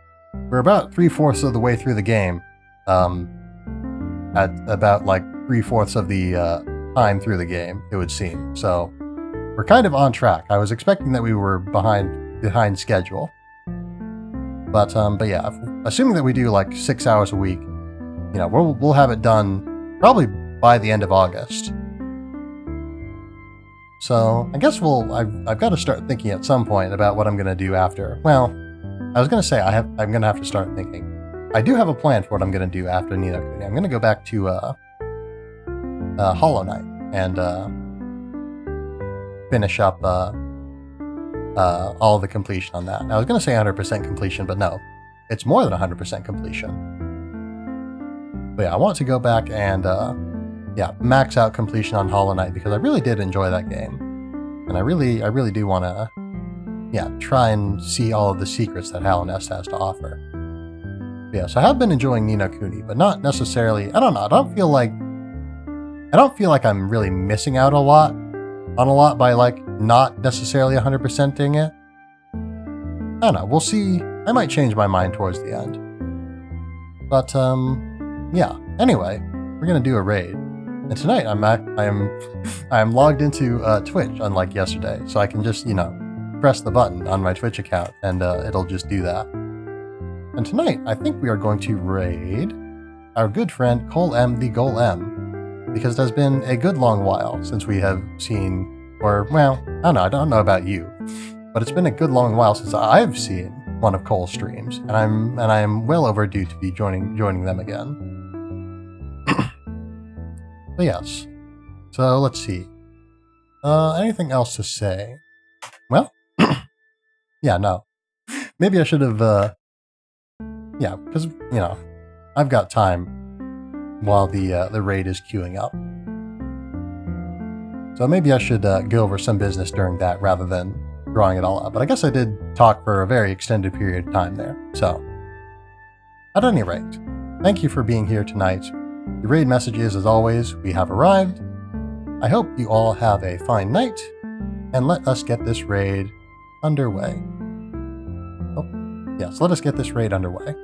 3/4 of the way through the game. At about like 3/4 of the time through the game, it would seem. So we're kind of on track. I was expecting that we were behind schedule. But yeah, assuming that we do like 6 hours a week, we'll have it done probably by the end of August. So I guess I've got to start thinking at some point about what I'm going to do after. Well, I was going to say I'm going to have to start thinking. I do have a plan for what I'm going to do after Ni no Kuni. I'm going to go back to Hollow Knight and finish up all of the completion on that. I was going to say 100% completion, but no, it's more than 100% completion. But yeah, I want to go back and max out completion on Hollow Knight, because I really did enjoy that game, and I really do want to try and see all of the secrets that Hallownest has to offer. But yeah, so I have been enjoying Ni no Kuni, but not necessarily. I don't know. I don't feel like I'm really missing out on a lot by like not necessarily 100%ing it. I don't know. We'll see. I might change my mind towards the end. But yeah. Anyway, we're gonna do a raid, and tonight I'm logged into Twitch, unlike yesterday, so I can just press the button on my Twitch account, and it'll just do that. And tonight, I think we are going to raid our good friend Cole M the Goal M, because it has been a good long while since we have seen, or, well, I don't know about you, but it's been a good long while since I've seen one of Cole's streams, and I am well overdue to be joining them again. But yes, so let's see. Anything else to say? Well, yeah, no. Maybe I should have, yeah, because, you know, I've got time while the raid is queuing up. So maybe I should go over some business during that rather than drawing it all up. But I guess I did talk for a very extended period of time there. So, at any rate, thank you for being here tonight. The raid message is, as always, we have arrived. I hope you all have a fine night, and let us get this raid underway. Oh, yes, let us get this raid underway.